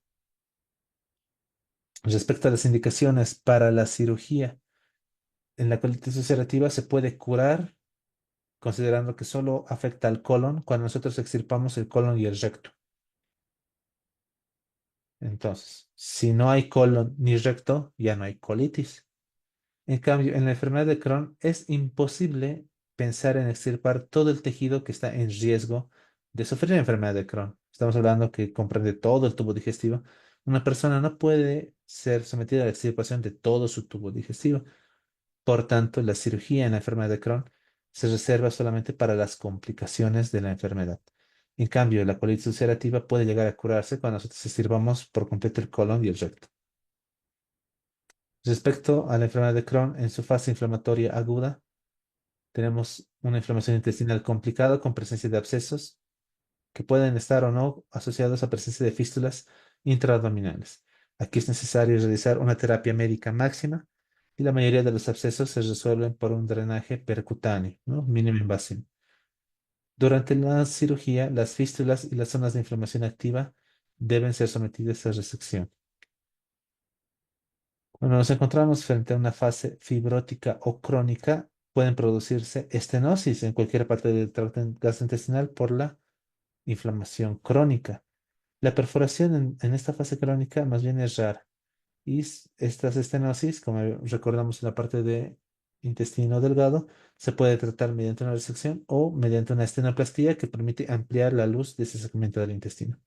Respecto a las indicaciones para la cirugía, en la colitis ulcerativa se puede curar considerando que solo afecta al colon cuando nosotros extirpamos el colon y el recto. Entonces, si no hay colon ni recto, ya no hay colitis. En cambio, en la enfermedad de Crohn es imposible pensar en extirpar todo el tejido que está en riesgo de sufrir la enfermedad de Crohn. Estamos hablando que comprende todo el tubo digestivo. Una persona no puede ser sometida a la extirpación de todo su tubo digestivo. Por tanto, la cirugía en la enfermedad de Crohn se reserva solamente para las complicaciones de la enfermedad. En cambio, la colitis ulcerativa puede llegar a curarse cuando nosotros extirpamos por completo el colon y el recto. Respecto a la enfermedad de Crohn, en su fase inflamatoria aguda, tenemos una inflamación intestinal complicada con presencia de abscesos que pueden estar o no asociados a presencia de fístulas intraabdominales. Aquí es necesario realizar una terapia médica máxima y la mayoría de los abscesos se resuelven por un drenaje percutáneo, ¿no? Mínimo invasivo. Durante la cirugía, las fístulas y las zonas de inflamación activa deben ser sometidas a resección. Cuando nos encontramos frente a una fase fibrótica o crónica, pueden producirse estenosis en cualquier parte del tracto gastrointestinal por la inflamación crónica. La perforación en esta fase crónica más bien es rara. Y estas estenosis, como recordamos en la parte de intestino delgado, se puede tratar mediante una resección o mediante una estenoplastía que permite ampliar la luz de ese segmento del intestino.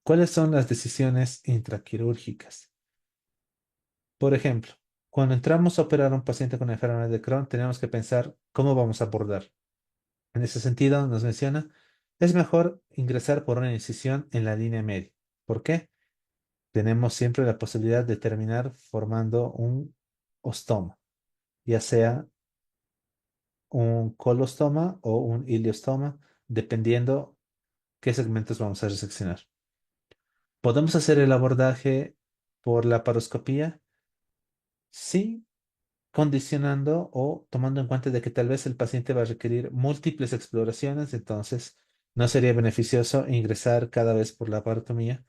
¿Cuáles son las decisiones intraquirúrgicas? Por ejemplo, cuando entramos a operar a un paciente con enfermedad de Crohn, tenemos que pensar cómo vamos a abordar. En ese sentido, nos menciona, es mejor ingresar por una incisión en la línea media. ¿Por qué? Tenemos siempre la posibilidad de terminar formando un ostoma, ya sea un colostoma o un ileostoma, dependiendo qué segmentos vamos a reseccionar. ¿Podemos hacer el abordaje por la paroscopía? Sí, condicionando o tomando en cuenta de que tal vez el paciente va a requerir múltiples exploraciones, entonces no sería beneficioso ingresar cada vez por la parotomía.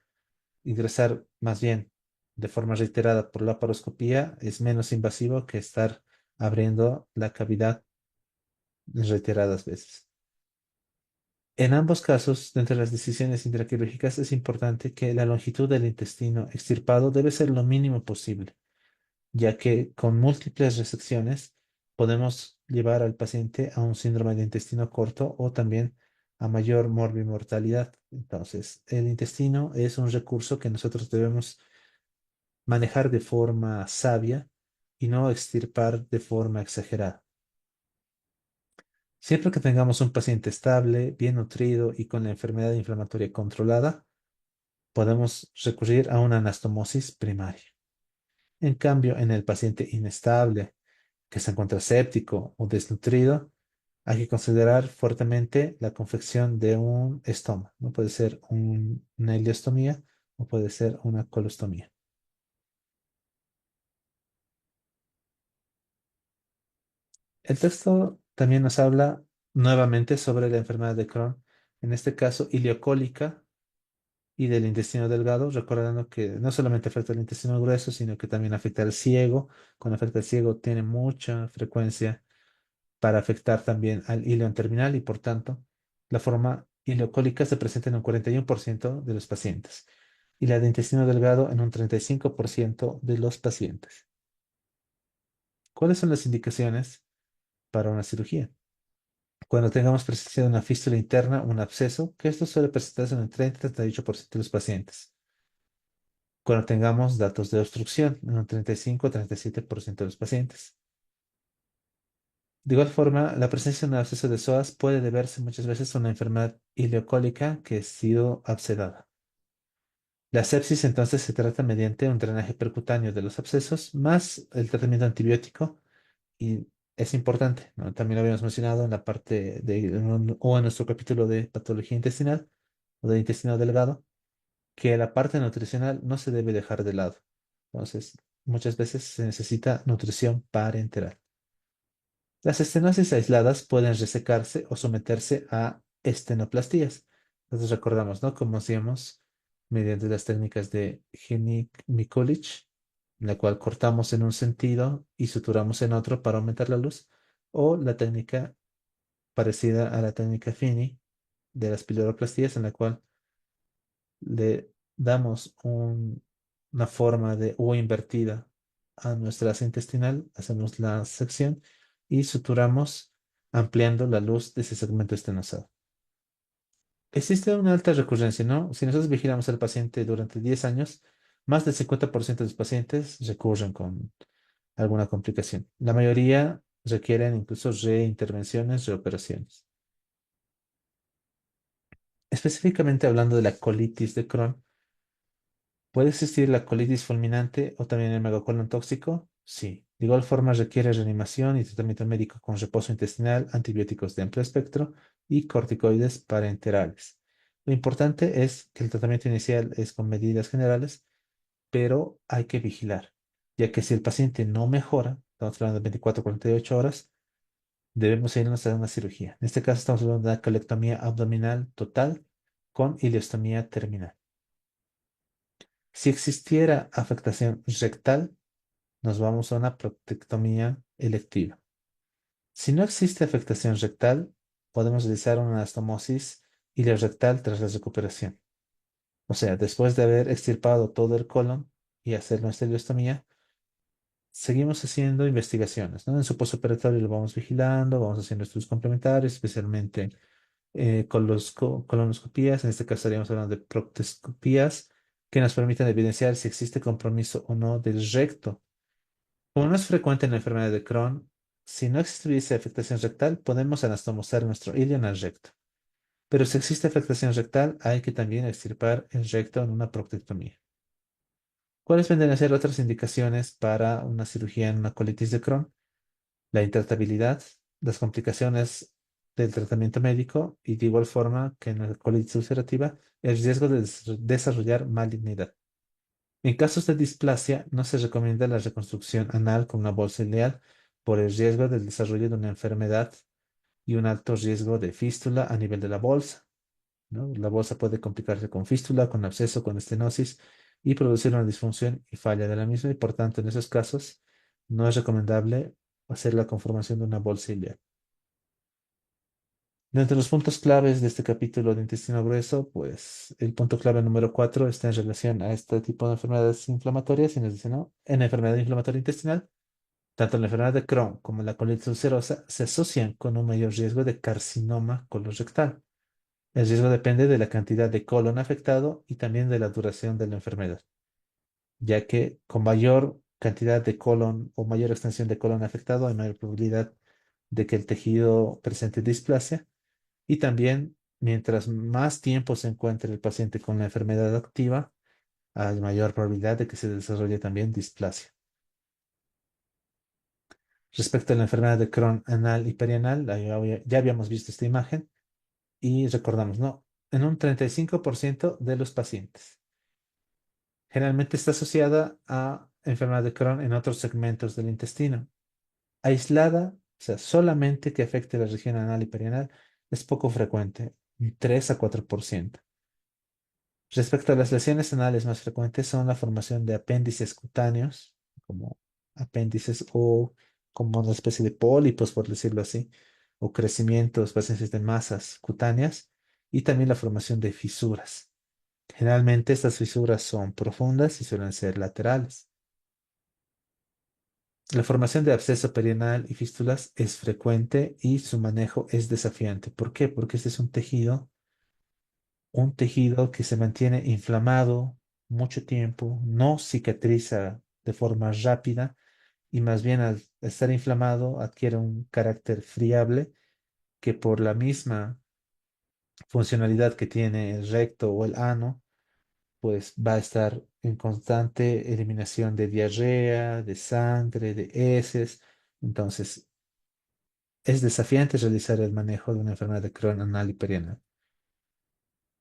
Ingresar más bien de forma reiterada por la paroscopía es menos invasivo que estar abriendo la cavidad reiteradas veces. En ambos casos, dentro de las decisiones intraquirúrgicas, es importante que la longitud del intestino extirpado debe ser lo mínimo posible, ya que con múltiples resecciones podemos llevar al paciente a un síndrome de intestino corto o también a mayor morbimortalidad. Entonces, el intestino es un recurso que nosotros debemos manejar de forma sabia y no extirpar de forma exagerada. Siempre que tengamos un paciente estable, bien nutrido y con la enfermedad inflamatoria controlada, podemos recurrir a una anastomosis primaria. En cambio, en el paciente inestable, que se encuentra séptico o desnutrido, hay que considerar fuertemente la confección de un estoma. No puede ser una ileostomía o puede ser una colostomía. El texto también nos habla nuevamente sobre la enfermedad de Crohn, en este caso ileocólica y del intestino delgado, recordando que no solamente afecta al intestino grueso, sino que también afecta al ciego. Cuando afecta al ciego tiene mucha frecuencia para afectar también al ileón terminal y por tanto la forma ileocólica se presenta en un 41% de los pacientes y la de intestino delgado en un 35% de los pacientes. ¿Cuáles son las indicaciones para una cirugía? Cuando tengamos presencia de una fístula interna, un absceso, que esto suele presentarse en el 30-38% de los pacientes. cuando tengamos datos de obstrucción en un 35-37% de los pacientes. De igual forma, la presencia de un absceso de psoas puede deberse muchas veces a una enfermedad ileocólica que ha sido abscedada. La sepsis entonces se trata mediante un drenaje percutáneo de los abscesos más el tratamiento antibiótico y es importante, ¿no? También lo habíamos mencionado en la parte o en nuestro capítulo de patología intestinal o de intestino delgado, que la parte nutricional no se debe dejar de lado. Entonces, muchas veces se necesita nutrición parenteral. Las estenosis aisladas pueden resecarse o someterse a estenoplastías. Entonces recordamos, ¿no? Como hacíamos mediante las técnicas de Henig-Mikulich, en la cual cortamos en un sentido y suturamos en otro para aumentar la luz, o la técnica parecida a la técnica Fini de las piloroplastías, en la cual le damos una forma de U invertida a nuestra asa intestinal, hacemos la sección y suturamos ampliando la luz de ese segmento estenosado. Existe una alta recurrencia, ¿no? Si nosotros vigilamos al paciente durante 10 años, más del 50% de los pacientes recurren con alguna complicación. La mayoría requieren incluso reintervenciones, reoperaciones. Específicamente hablando de la colitis de Crohn, ¿puede existir la colitis fulminante o también el megacolon tóxico? Sí. De igual forma requiere reanimación y tratamiento médico con reposo intestinal, antibióticos de amplio espectro y corticoides parenterales. Lo importante es que el tratamiento inicial es con medidas generales, pero hay que vigilar, ya que si el paciente no mejora, estamos hablando de 24 a 48 horas, debemos irnos a una cirugía. En este caso estamos hablando de una colectomía abdominal total con ileostomía terminal. Si existiera afectación rectal, nos vamos a una prostatectomía electiva. Si no existe afectación rectal, podemos realizar una anastomosis ileorrectal tras la recuperación. O sea, después de haber extirpado todo el colon y hacer nuestra ileostomía, seguimos haciendo investigaciones, ¿no? En su postoperatorio lo vamos vigilando, vamos haciendo estudios complementarios, especialmente colonoscopías. En este caso estaríamos hablando de proctoscopías que nos permiten evidenciar si existe compromiso o no del recto. Como no es frecuente en la enfermedad de Crohn, si no existiese afectación rectal, podemos anastomosar nuestro ilio en el recto. Pero si existe afectación rectal, hay que también extirpar el recto en una proctectomía. ¿Cuáles vendrían a ser otras indicaciones para una cirugía en una colitis de Crohn? La intratabilidad, las complicaciones del tratamiento médico y de igual forma que en la colitis ulcerativa, el riesgo de desarrollar malignidad. En casos de displasia, no se recomienda la reconstrucción anal con una bolsa ileal por el riesgo del desarrollo de una enfermedad y un alto riesgo de fístula a nivel de la bolsa, ¿no? La bolsa puede complicarse con fístula, con absceso, con estenosis y producir una disfunción y falla de la misma y por tanto en esos casos no es recomendable hacer la conformación de una bolsa ileal. Dentro de los puntos claves de este capítulo de intestino grueso, pues el punto clave número 4 está en relación a este tipo de enfermedades inflamatorias y nos dice, ¿no? En la enfermedad inflamatoria intestinal, tanto la enfermedad de Crohn como la colitis ulcerosa se asocian con un mayor riesgo de carcinoma colorectal. El riesgo depende de la cantidad de colon afectado y también de la duración de la enfermedad, ya que con mayor cantidad de colon o mayor extensión de colon afectado hay mayor probabilidad de que el tejido presente displasia y también mientras más tiempo se encuentre el paciente con la enfermedad activa, hay mayor probabilidad de que se desarrolle también displasia. Respecto a la enfermedad de Crohn anal y perianal, ya habíamos visto esta imagen y recordamos, ¿no? En un 35% de los pacientes. Generalmente está asociada a enfermedad de Crohn en otros segmentos del intestino. Aislada, o sea, solamente que afecte la región anal y perianal, es poco frecuente, un 3 a 4%. Respecto a las lesiones anales más frecuentes son la formación de apéndices cutáneos, como apéndices o como una especie de pólipos, por decirlo así, o crecimientos, presencias de masas cutáneas, y también la formación de fisuras. Generalmente estas fisuras son profundas y suelen ser laterales. La formación de absceso perianal y fístulas es frecuente y su manejo es desafiante. ¿Por qué? Porque este es un tejido que se mantiene inflamado, mucho tiempo, no cicatriza de forma rápida y más bien al estar inflamado adquiere un carácter friable que por la misma funcionalidad que tiene el recto o el ano, pues va a estar en constante eliminación de diarrea, de sangre, de heces. Entonces, es desafiante realizar el manejo de una enfermedad de Crohn anal y perianal.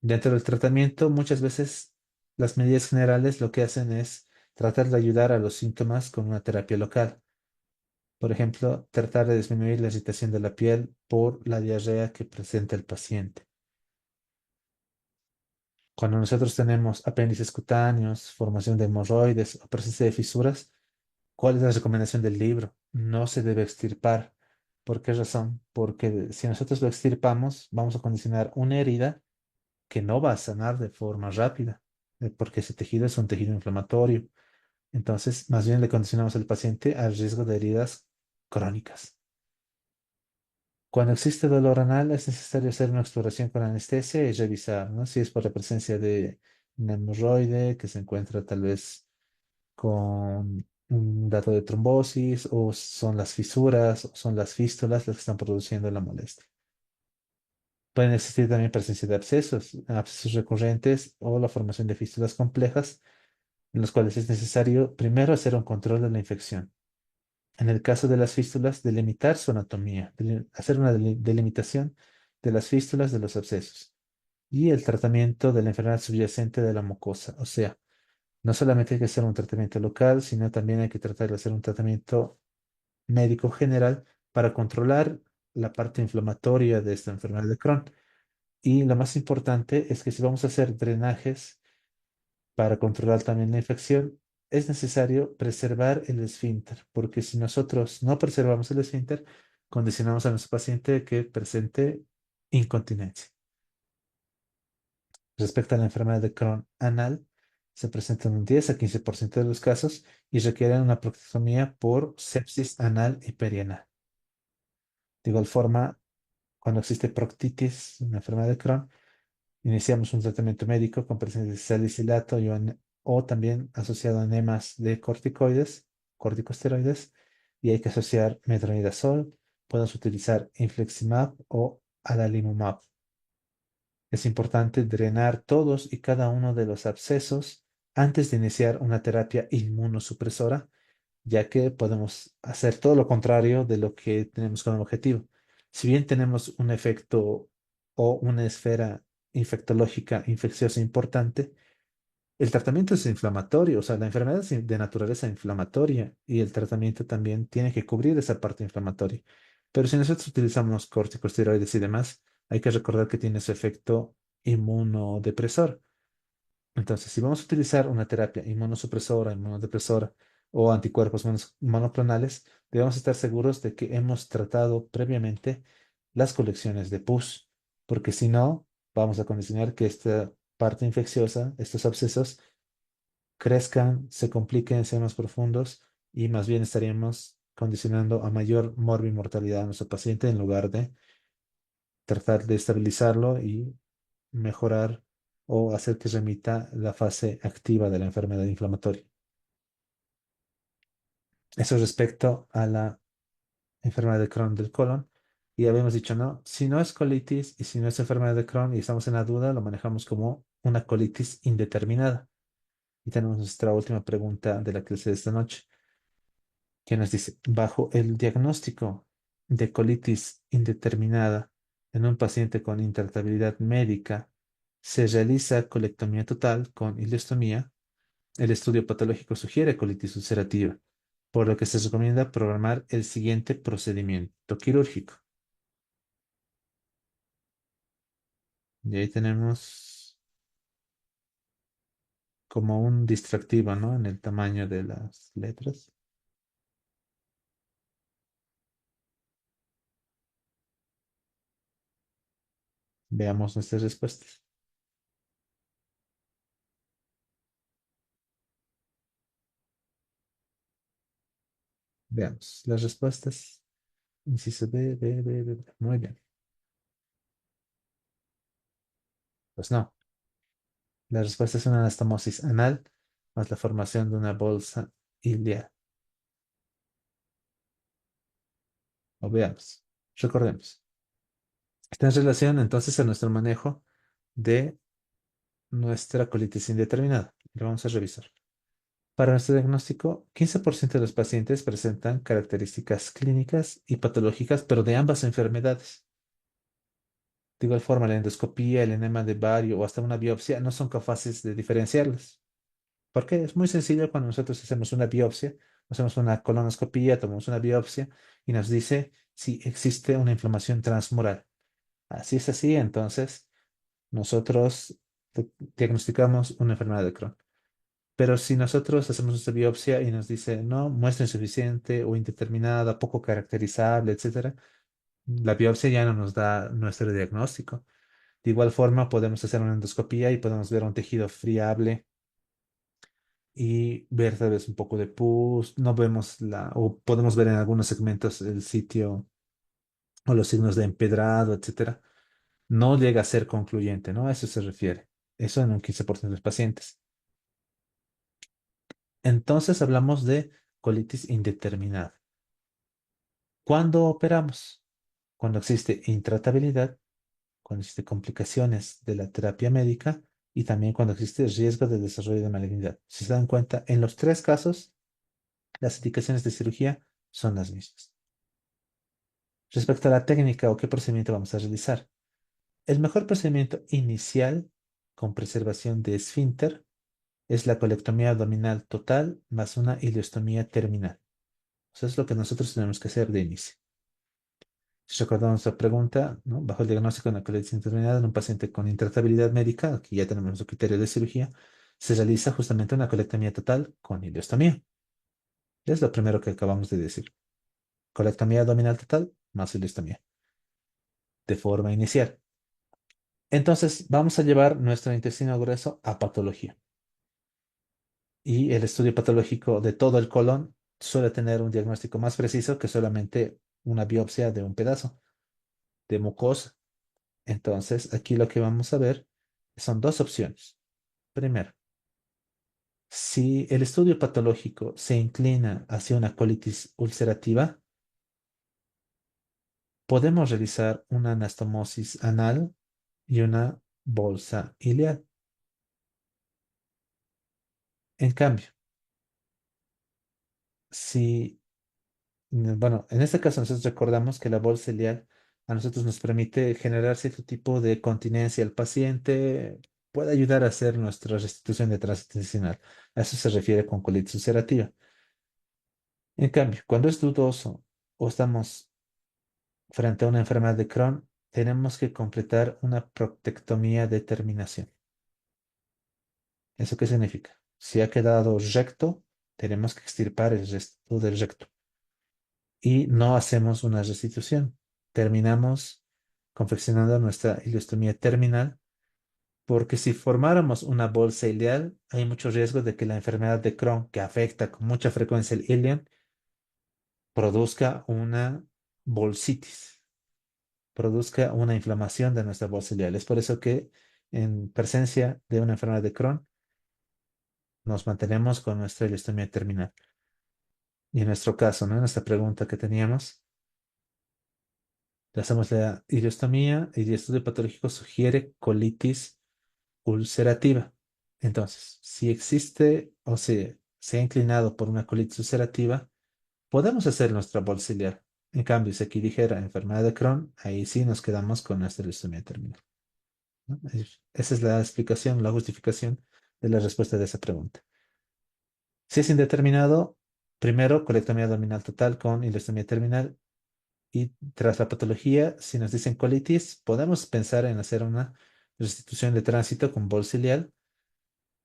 Dentro del tratamiento, muchas veces las medidas generales lo que hacen es tratar de ayudar a los síntomas con una terapia local. Por ejemplo, tratar de disminuir la irritación de la piel por la diarrea que presenta el paciente. Cuando nosotros tenemos apéndices cutáneos, formación de hemorroides o presencia de fisuras, ¿cuál es la recomendación del libro? No se debe extirpar. ¿Por qué razón? Porque si nosotros lo extirpamos, vamos a condicionar una herida que no va a sanar de forma rápida, porque ese tejido es un tejido inflamatorio. Entonces, más bien le condicionamos al paciente al riesgo de heridas crónicas. Cuando existe dolor anal, es necesario hacer una exploración con anestesia y revisar, ¿no? Si es por la presencia de un hemorroide que se encuentra tal vez con un dato de trombosis, o son las fisuras, o son las fístulas las que están produciendo la molestia. Pueden existir también presencia de abscesos, abscesos recurrentes o la formación de fístulas complejas, en los cuales es necesario primero hacer un control de la infección. En el caso de las fístulas, delimitar su anatomía, hacer una delimitación de las fístulas de los abscesos y el tratamiento de la enfermedad subyacente de la mucosa. O sea, no solamente hay que hacer un tratamiento local, sino también hay que tratar de hacer un tratamiento médico general para controlar la parte inflamatoria de esta enfermedad de Crohn. Y lo más importante es que si vamos a hacer drenajes para controlar también la infección, es necesario preservar el esfínter, porque si nosotros no preservamos el esfínter, condicionamos a nuestro paciente que presente incontinencia. Respecto a la enfermedad de Crohn anal, se presenta en un 10 a 15% de los casos y requieren una proctomía por sepsis anal y perianal. De igual forma, cuando existe proctitis, una enfermedad de Crohn, iniciamos un tratamiento médico con presencia de salicilato o también asociado a enemas de corticoides, corticosteroides, y hay que asociar metronidazol. Podemos utilizar infliximab o adalimumab. Es importante drenar todos y cada uno de los abscesos antes de iniciar una terapia inmunosupresora, ya que podemos hacer todo lo contrario de lo que tenemos como objetivo. Si bien tenemos un efecto o una esfera infectológica infecciosa importante, el tratamiento es inflamatorio, o sea, la enfermedad es de naturaleza inflamatoria y el tratamiento también tiene que cubrir esa parte inflamatoria. Pero si nosotros utilizamos corticosteroides y demás, hay que recordar que tiene su efecto inmunodepresor. Entonces, si vamos a utilizar una terapia inmunosupresora, inmunodepresora o anticuerpos monoclonales, debemos estar seguros de que hemos tratado previamente las colecciones de pus, porque si no, vamos a condicionar que esta parte infecciosa, estos abscesos, crezcan, se compliquen, sean más profundos y más bien estaríamos condicionando a mayor mortalidad a nuestro paciente en lugar de tratar de estabilizarlo y mejorar o hacer que remita la fase activa de la enfermedad inflamatoria. Eso respecto a la enfermedad de Crohn del colon. Y habíamos dicho, no, si no es colitis y si no es enfermedad de Crohn y estamos en la duda, lo manejamos como una colitis indeterminada. Y tenemos nuestra última pregunta de la clase de esta noche, que nos dice, bajo el diagnóstico de colitis indeterminada en un paciente con intratabilidad médica, se realiza colectomía total con ileostomía. El estudio patológico sugiere colitis ulcerativa, por lo que se recomienda programar el siguiente procedimiento quirúrgico. Y ahí tenemos como un distractivo, ¿no? En el tamaño de las letras. Veamos nuestras respuestas. Veamos las respuestas. Inciso B, B, B, B, B. Muy bien. Pues no. La respuesta es una anastomosis anal más la formación de una bolsa ileal. O veamos. Recordemos. Está en relación entonces a nuestro manejo de nuestra colitis indeterminada. Lo vamos a revisar. Para nuestro diagnóstico, 15% de los pacientes presentan características clínicas y patológicas, pero de ambas enfermedades. De igual forma, la endoscopía, el enema de Barrio o hasta una biopsia no son capaces de diferenciarlas. Porque es muy sencillo cuando nosotros hacemos una biopsia, hacemos una colonoscopia, tomamos una biopsia y nos dice si existe una inflamación transmural. Así es así, entonces nosotros diagnosticamos una enfermedad de Crohn. Pero si nosotros hacemos esta biopsia y nos dice, no, muestra insuficiente o indeterminada, poco caracterizable, etcétera, la biopsia ya no nos da nuestro diagnóstico. De igual forma, podemos hacer una endoscopía y podemos ver un tejido friable y ver tal vez un poco de pus. No vemos o podemos ver en algunos segmentos el sitio o los signos de empedrado, etcétera. No llega a ser concluyente, ¿no? A eso se refiere. Eso en un 15% de los pacientes. Entonces hablamos de colitis indeterminada. ¿Cuándo operamos? Cuando existe intratabilidad, cuando existe complicaciones de la terapia médica y también cuando existe riesgo de desarrollo de malignidad. Si se dan cuenta, en los tres casos, las indicaciones de cirugía son las mismas. Respecto a la técnica o qué procedimiento vamos a realizar, el mejor procedimiento inicial con preservación de esfínter es la colectomía abdominal total más una ileostomía terminal. Eso es lo que nosotros tenemos que hacer de inicio. Si recordamos la pregunta, ¿no? Bajo el diagnóstico de una colitis indeterminada en un paciente con intratabilidad médica, aquí ya tenemos nuestro criterio de cirugía, se realiza justamente una colectomía total con ileostomía. Es lo primero que acabamos de decir. Colectomía abdominal total más ileostomía de forma inicial. Entonces, vamos a llevar nuestro intestino grueso a patología. Y el estudio patológico de todo el colon suele tener un diagnóstico más preciso que solamente una biopsia de un pedazo de mucosa. Entonces, aquí lo que vamos a ver son dos opciones. Primero, si el estudio patológico se inclina hacia una colitis ulcerativa, podemos realizar una anastomosis anal y una bolsa ileal. En cambio, si bueno, en este caso nosotros recordamos que la bolsa ileal a nosotros nos permite generar cierto tipo de continencia al paciente, puede ayudar a hacer nuestra restitución de tránsito intestinal. A eso se refiere con colitis ulcerativa. En cambio, cuando es dudoso o estamos frente a una enfermedad de Crohn, tenemos que completar una proctectomía de terminación. ¿Eso qué significa? Si ha quedado recto, tenemos que extirpar el resto del recto. Y no hacemos una restitución. Terminamos confeccionando nuestra ileostomía terminal, porque si formáramos una bolsa ileal, hay mucho riesgo de que la enfermedad de Crohn, que afecta con mucha frecuencia el ileum, produzca una bolsitis, produzca una inflamación de nuestra bolsa ileal. Es por eso que en presencia de una enfermedad de Crohn, nos mantenemos con nuestra ileostomía terminal. Y en nuestro caso, ¿no? En esta pregunta que teníamos, le hacemos la ileostomía y el estudio patológico sugiere colitis ulcerativa. Entonces, si existe o se ha inclinado por una colitis ulcerativa, podemos hacer nuestra bolsa ciliar. En cambio, si aquí dijera enfermedad de Crohn, ahí sí nos quedamos con nuestra ileostomía terminal, ¿no? Esa es la explicación, la justificación de la respuesta de esa pregunta. Si es indeterminado, primero colectomía abdominal total con ileostomía terminal. Y tras la patología, si nos dicen colitis, podemos pensar en hacer una restitución de tránsito con bol ciliar.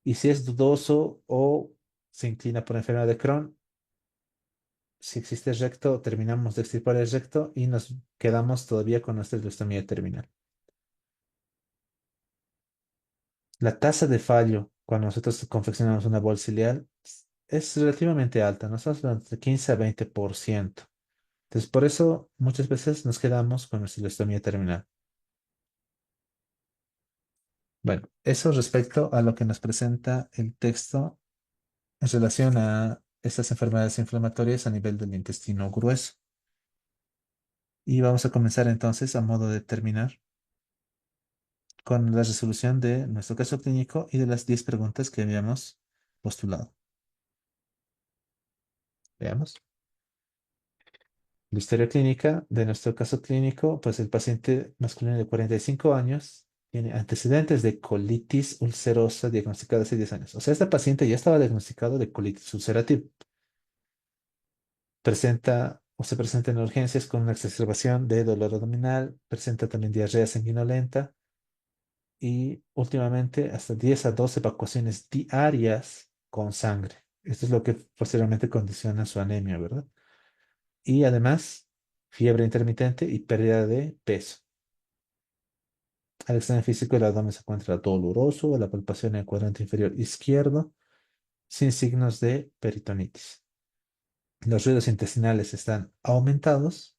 Y si es dudoso o se inclina por enfermedad de Crohn, si existe recto, terminamos de extirpar el recto y nos quedamos todavía con nuestra ileostomía terminal. La tasa de fallo cuando nosotros confeccionamos una bol ciliar es relativamente alta, ¿no? Estamos hablando de 15 a 20%. Entonces, por eso muchas veces nos quedamos con nuestra ileostomía terminal. Bueno, eso respecto a lo que nos presenta el texto en relación a estas enfermedades inflamatorias a nivel del intestino grueso. Y vamos a comenzar entonces a modo de terminar con la resolución de nuestro caso clínico y de las 10 preguntas que habíamos postulado. Veamos. La historia clínica de nuestro caso clínico, pues el paciente masculino de 45 años tiene antecedentes de colitis ulcerosa diagnosticada hace 10 años. O sea, este paciente ya estaba diagnosticado de colitis ulcerativa. Presenta o se presenta en urgencias con una exacerbación de dolor abdominal, presenta también diarrea sanguinolenta y últimamente hasta 10 a 12 evacuaciones diarias con sangre. Esto es lo que posteriormente condiciona su anemia, ¿verdad? Y además, fiebre intermitente y pérdida de peso. Al examen físico, el abdomen se encuentra doloroso, la palpación en el cuadrante inferior izquierdo, sin signos de peritonitis. Los ruidos intestinales están aumentados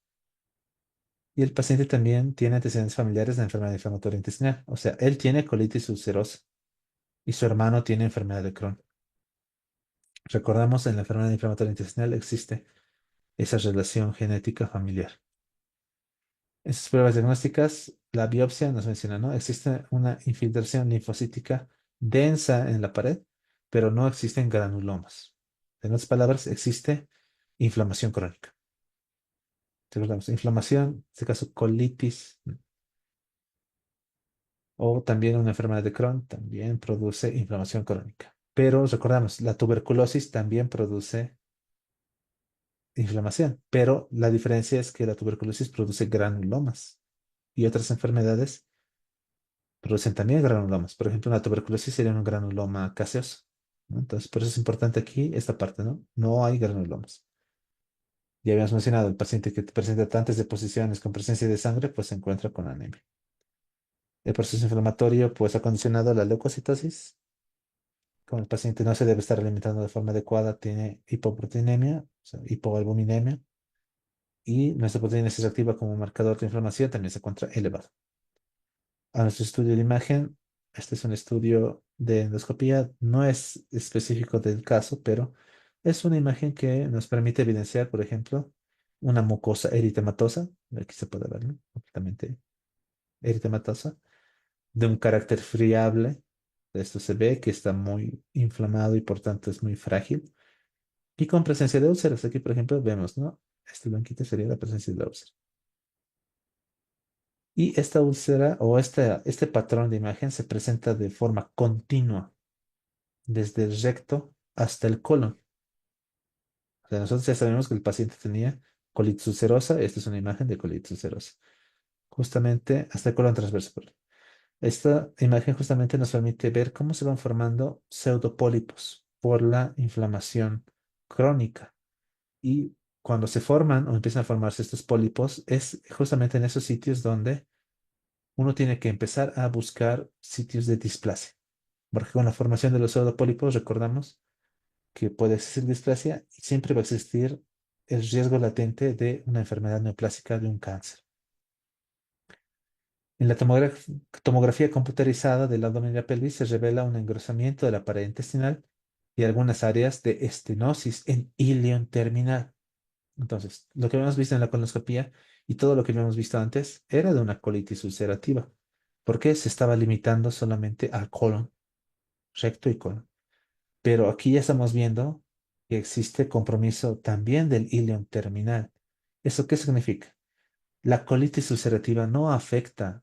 y el paciente también tiene antecedentes familiares de enfermedad inflamatoria intestinal. O sea, él tiene colitis ulcerosa y su hermano tiene enfermedad de Crohn. Recordamos, en la enfermedad inflamatoria intestinal existe esa relación genética familiar. En sus pruebas diagnósticas, la biopsia nos menciona, ¿no? Existe una infiltración linfocítica densa en la pared, pero no existen granulomas. En otras palabras, existe inflamación crónica. Recordamos, inflamación, en este caso colitis, o también una enfermedad de Crohn, también produce inflamación crónica. Pero recordamos, la tuberculosis también produce inflamación, pero la diferencia es que la tuberculosis produce granulomas y otras enfermedades producen también granulomas. Por ejemplo, una tuberculosis sería un granuloma caseoso, ¿no? Entonces, por eso es importante aquí esta parte, ¿no? No hay granulomas. Ya habíamos mencionado, el paciente que presenta tantas deposiciones con presencia de sangre, pues se encuentra con anemia. El proceso inflamatorio, pues ha condicionado la leucocitosis. Como el paciente no se debe estar alimentando de forma adecuada, tiene hipoproteinemia, o sea, hipoalbuminemia, y nuestra proteína C reactiva como marcador de inflamación también se encuentra elevado. A nuestro estudio de imagen, este es un estudio de endoscopía, no es específico del caso, pero es una imagen que nos permite evidenciar, por ejemplo, una mucosa eritematosa, aquí se puede ver, ¿no? Completamente eritematosa, de un carácter friable. Esto se ve que está muy inflamado y por tanto es muy frágil. Y con presencia de úlceras, aquí por ejemplo vemos, ¿no? Este blanquito sería la presencia de la úlcera. Y esta úlcera o este patrón de imagen se presenta de forma continua desde el recto hasta el colon. O sea, nosotros ya sabemos que el paciente tenía colitis ulcerosa. Esta es una imagen de colitis ulcerosa. Justamente hasta el colon transverso. Perdón. Esta imagen justamente nos permite ver cómo se van formando pseudopólipos por la inflamación crónica. Y cuando se forman o empiezan a formarse estos pólipos, es justamente en esos sitios donde uno tiene que empezar a buscar sitios de displasia. Porque con la formación de los pseudopólipos, recordamos que puede existir displasia y siempre va a existir el riesgo latente de una enfermedad neoplásica de un cáncer. En la tomografía computarizada del abdomen y la pelvis se revela un engrosamiento de la pared intestinal y algunas áreas de estenosis en ilion terminal. Entonces, lo que habíamos visto en la colonoscopía y todo lo que habíamos visto antes era de una colitis ulcerativa, porque se estaba limitando solamente al colon, recto y colon. Pero aquí ya estamos viendo que existe compromiso también del ilion terminal. ¿Eso qué significa? La colitis ulcerativa no afecta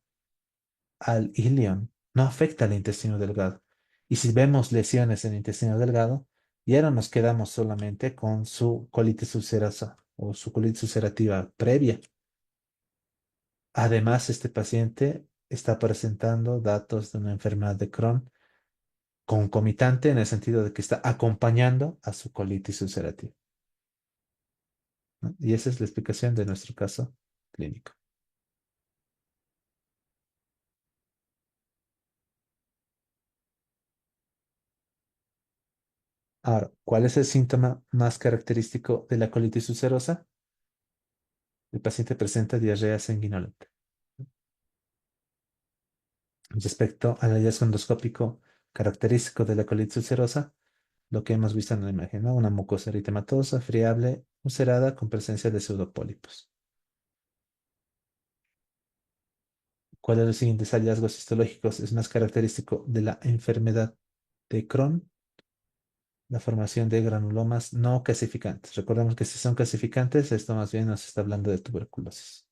al ilion, no afecta al intestino delgado. Y si vemos lesiones en el intestino delgado, ya no nos quedamos solamente con su colitis ulcerosa o su colitis ulcerativa previa. Además, este paciente está presentando datos de una enfermedad de Crohn concomitante en el sentido de que está acompañando a su colitis ulcerativa, ¿no? Y esa es la explicación de nuestro caso clínico. Ahora, ¿cuál es el síntoma más característico de la colitis ulcerosa? El paciente presenta diarrea sanguinolenta. Respecto al hallazgo endoscópico característico de la colitis ulcerosa, lo que hemos visto en la imagen, ¿no? Una mucosa eritematosa, friable, ulcerada con presencia de pseudopólipos. ¿Cuál de los siguientes hallazgos histológicos es más característico de la enfermedad de Crohn? La formación de granulomas no calcificantes. Recordemos que si son calcificantes, esto más bien nos está hablando de tuberculosis.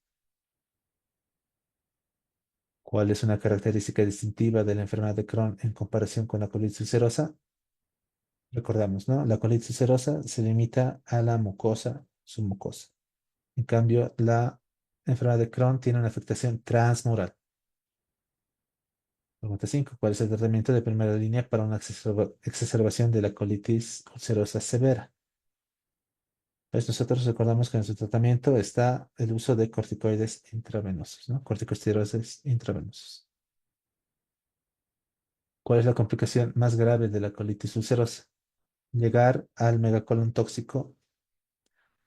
¿Cuál es una característica distintiva de la enfermedad de Crohn en comparación con la colitis ulcerosa? Recordamos, ¿no? La colitis ulcerosa se limita a la mucosa submucosa. En cambio, la enfermedad de Crohn tiene una afectación transmural. Pregunta 5. ¿Cuál es el tratamiento de primera línea para una exacerbación de la colitis ulcerosa severa? Pues nosotros recordamos que en su tratamiento está el uso de corticoides intravenosos, ¿no? Corticosteroides intravenosos. ¿Cuál es la complicación más grave de la colitis ulcerosa? Llegar al megacolon tóxico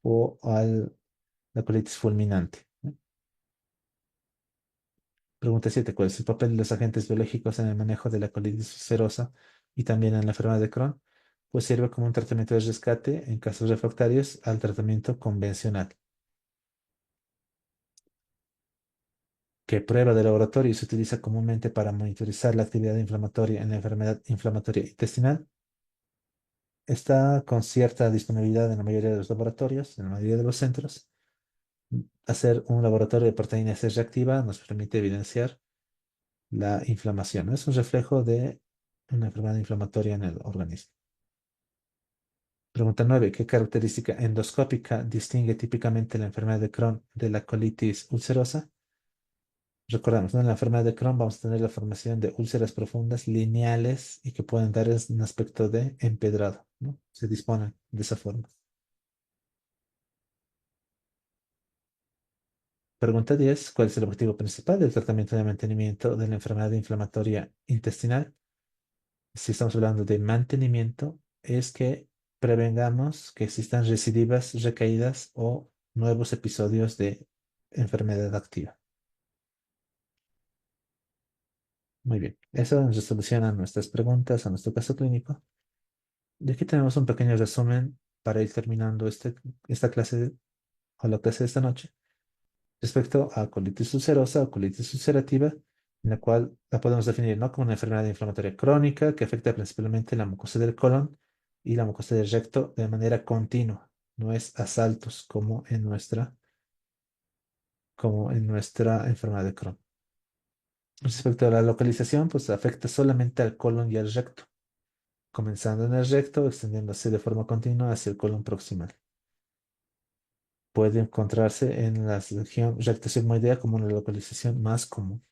o a la colitis fulminante, ¿no? Pregunta 7. ¿Cuál es el papel de los agentes biológicos en el manejo de la colitis ulcerosa y también en la enfermedad de Crohn? Pues sirve como un tratamiento de rescate en casos refractarios al tratamiento convencional. ¿Qué prueba de laboratorio se utiliza comúnmente para monitorizar la actividad inflamatoria en la enfermedad inflamatoria intestinal? Está con cierta disponibilidad en la mayoría de los laboratorios, en la mayoría de los centros. Hacer un laboratorio de proteína C reactiva nos permite evidenciar la inflamación, ¿no? Es un reflejo de una enfermedad inflamatoria en el organismo. Pregunta 9. ¿Qué característica endoscópica distingue típicamente la enfermedad de Crohn de la colitis ulcerosa? Recordamos, ¿no? En la enfermedad de Crohn vamos a tener la formación de úlceras profundas, lineales y que pueden dar un aspecto de empedrado, ¿no? Se disponen de esa forma. Pregunta 10. ¿Cuál es el objetivo principal del tratamiento de mantenimiento de la enfermedad inflamatoria intestinal? Si estamos hablando de mantenimiento, es que prevengamos que existan recidivas, recaídas o nuevos episodios de enfermedad activa. Muy bien. Eso nos resoluciona nuestras preguntas a nuestro caso clínico. Y aquí tenemos un pequeño resumen para ir terminando esta clase o la clase de esta noche respecto a colitis ulcerosa o colitis ulcerativa, en la cual la podemos definir, ¿no? Como una enfermedad inflamatoria crónica que afecta principalmente la mucosa del colon y la mucosa del recto de manera continua. No es a saltos como en nuestra enfermedad de Crohn. Respecto a la localización, pues afecta solamente al colon y al recto, comenzando en el recto, extendiéndose de forma continua hacia el colon proximal. Puede encontrarse en la región recta sigmoidea como una localización más común.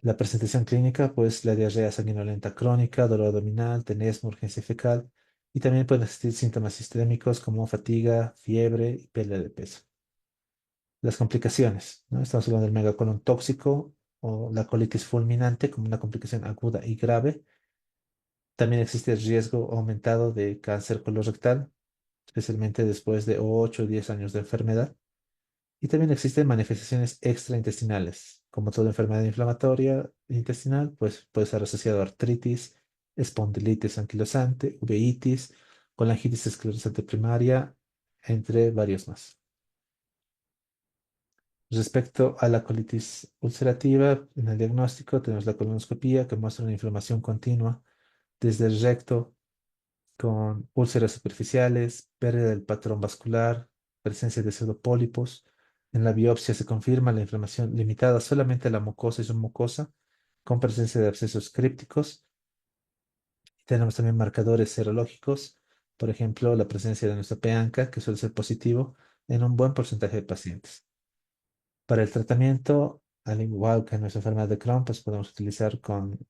La presentación clínica, pues la diarrea sanguinolenta crónica, dolor abdominal, tenesmo, urgencia fecal, y también pueden existir síntomas sistémicos como fatiga, fiebre y pérdida de peso. Las complicaciones, ¿no? Estamos hablando del megacolon tóxico o la colitis fulminante como una complicación aguda y grave. También existe el riesgo aumentado de cáncer colorectal, especialmente después de 8 o 10 años de enfermedad. Y también existen manifestaciones extraintestinales, como toda enfermedad inflamatoria intestinal, pues puede estar asociado a artritis, espondilitis anquilosante, uveitis, colangitis esclerosante primaria, entre varios más. Respecto a la colitis ulcerativa, en el diagnóstico tenemos la colonoscopía que muestra una inflamación continua desde el recto con úlceras superficiales, pérdida del patrón vascular, presencia de pseudopólipos. En la biopsia se confirma la inflamación limitada solamente a la mucosa y submucosa, con presencia de abscesos crípticos. Tenemos también marcadores serológicos, por ejemplo, la presencia de nuestra peanca, que suele ser positivo en un buen porcentaje de pacientes. Para el tratamiento, al igual que en nuestra enfermedad de Crohn, pues podemos utilizar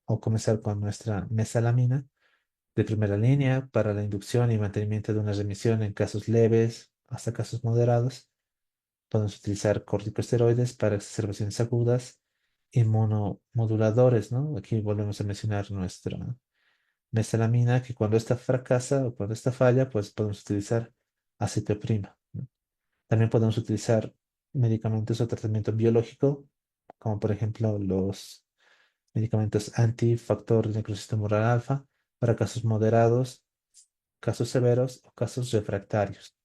o comenzar con nuestra mesalamina de primera línea para la inducción y mantenimiento de una remisión en casos leves hasta casos moderados. Podemos utilizar corticosteroides para exacerbaciones agudas, inmunomoduladores, ¿no? Aquí volvemos a mencionar nuestra mesalamina, que cuando esta fracasa o cuando esta falla, pues podemos utilizar acetoprima, ¿no? También podemos utilizar medicamentos o tratamiento biológico como por ejemplo los medicamentos antifactor necrosistema alfa para casos moderados, casos severos o casos refractarios.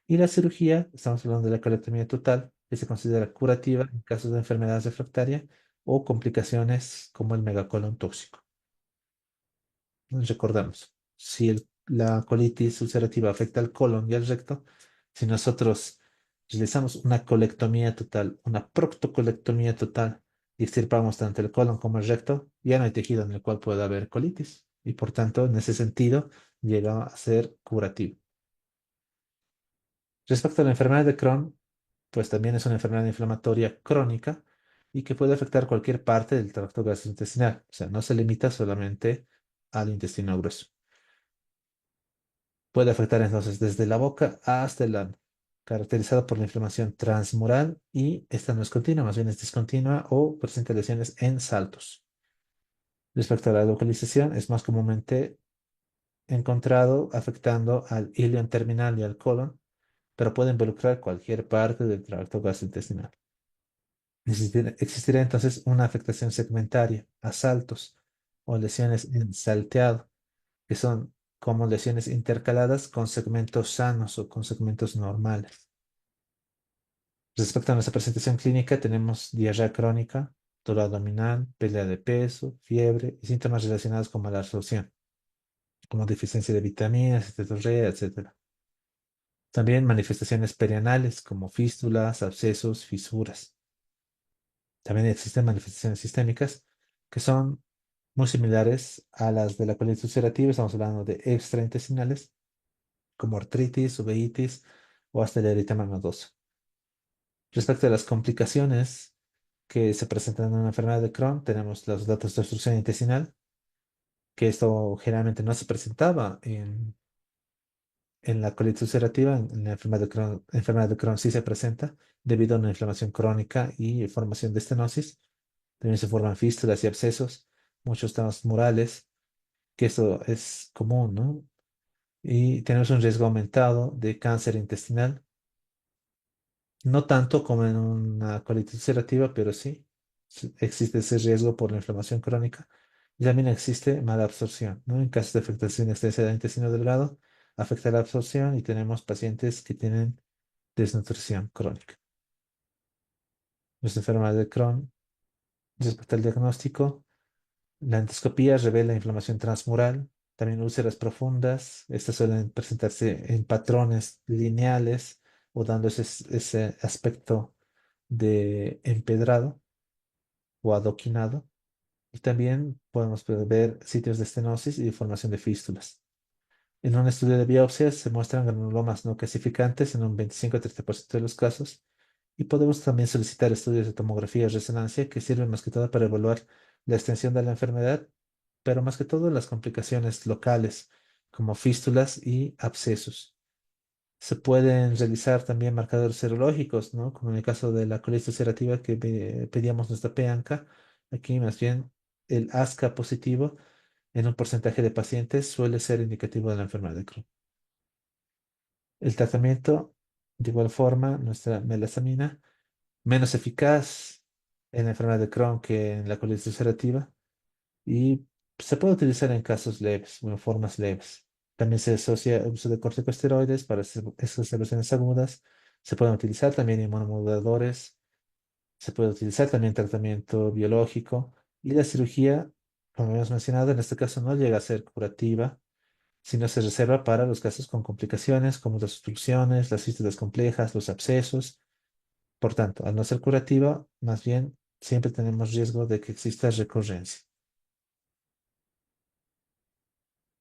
Y la cirugía, estamos hablando de la colectomía total, que se considera curativa en casos de enfermedad refractaria o complicaciones como el megacolon tóxico. Recordamos, si la colitis ulcerativa afecta al colon y al recto, si nosotros realizamos una colectomía total, una proctocolectomía total, y extirpamos tanto el colon como el recto, ya no hay tejido en el cual pueda haber colitis. Y por tanto, en ese sentido, llega a ser curativo. Respecto a la enfermedad de Crohn, pues también es una enfermedad inflamatoria crónica y que puede afectar cualquier parte del tracto gastrointestinal. O sea, no se limita solamente al intestino grueso. Puede afectar entonces desde la boca hasta el ano, caracterizado por la inflamación transmural y esta no es continua, más bien es discontinua o presenta lesiones en saltos. Respecto a la localización, es más comúnmente encontrado afectando al ilion terminal y al colon, pero puede involucrar cualquier parte del tracto gastrointestinal. Existirá entonces una afectación segmentaria a saltos o lesiones en salteado, que son como lesiones intercaladas con segmentos sanos o con segmentos normales. Respecto a nuestra presentación clínica, tenemos diarrea crónica, dolor abdominal, pérdida de peso, fiebre y síntomas relacionados con mala absorción, como deficiencia de vitaminas, estetorrea, etc. También manifestaciones perianales como fístulas, abscesos, fisuras. También existen manifestaciones sistémicas que son muy similares a las de la colitis ulcerativa. Estamos hablando de extraintestinales como artritis, uveitis o hasta el eritema nodoso. Respecto a las complicaciones que se presentan en una enfermedad de Crohn, tenemos los datos de obstrucción intestinal, que esto generalmente no se presentaba en la colitis ulcerativa. En la enfermedad de Crohn sí se presenta debido a una inflamación crónica y formación de estenosis. También se forman fístulas y abscesos, muchos temas murales, que eso es común, ¿no? Y tenemos un riesgo aumentado de cáncer intestinal, no tanto como en una colitis ulcerativa, pero sí, existe ese riesgo por la inflamación crónica. Y también existe mala absorción, ¿no? En casos de afectación extensa del intestino delgado, afecta la absorción y tenemos pacientes que tienen desnutrición crónica. Nuestra enfermedad de Crohn, respecto al diagnóstico, la endoscopía revela inflamación transmural, también úlceras profundas. Estas suelen presentarse en patrones lineales o dando ese aspecto de empedrado o adoquinado. Y también podemos ver sitios de estenosis y formación de fístulas. En un estudio de biopsias se muestran granulomas no calcificantes en un 25 a 30% de los casos. Y podemos también solicitar estudios de tomografía y resonancia que sirven más que todo para evaluar la extensión de la enfermedad, pero más que todo las complicaciones locales, como fístulas y abscesos. Se pueden realizar también marcadores serológicos, ¿no? Como en el caso de la colitis ulcerativa que pedíamos nuestra PEANCA. Aquí más bien el ASCA positivo en un porcentaje de pacientes suele ser indicativo de la enfermedad de Crohn. El tratamiento, de igual forma, nuestra melasamina, menos eficaz en la enfermedad de Crohn que en la colitis ulcerativa y se puede utilizar en casos leves o en formas leves. También se asocia el uso de corticosteroides para esas soluciones agudas. Se pueden utilizar también inmunomoduladores. Se puede utilizar también tratamiento biológico. Y la cirugía, como hemos mencionado, en este caso no llega a ser curativa, sino se reserva para los casos con complicaciones como las obstrucciones, las fístulas complejas, los abscesos. Por tanto, al no ser curativa, más bien siempre tenemos riesgo de que exista recurrencia.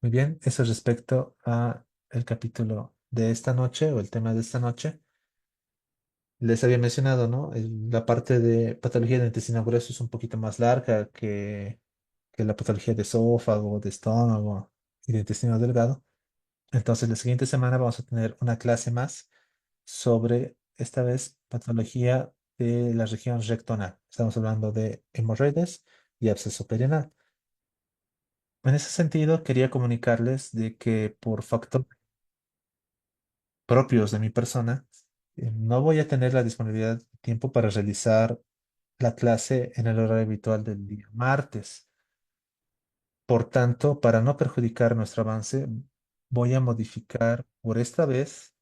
Muy bien, eso respecto a el capítulo de esta noche o el tema de esta noche. Les había mencionado, ¿no? La parte de patología del intestino grueso es un poquito más larga que la patología de esófago, de estómago y de intestino delgado. Entonces, la siguiente semana vamos a tener una clase más sobre, esta vez, patología de la región rectonal. Estamos hablando de hemorroides y absceso perianal. En ese sentido, quería comunicarles de que por factor propios de mi persona, no voy a tener la disponibilidad de tiempo para realizar la clase en el horario habitual del día martes. Por tanto, para no perjudicar nuestro avance, voy a modificar por esta vez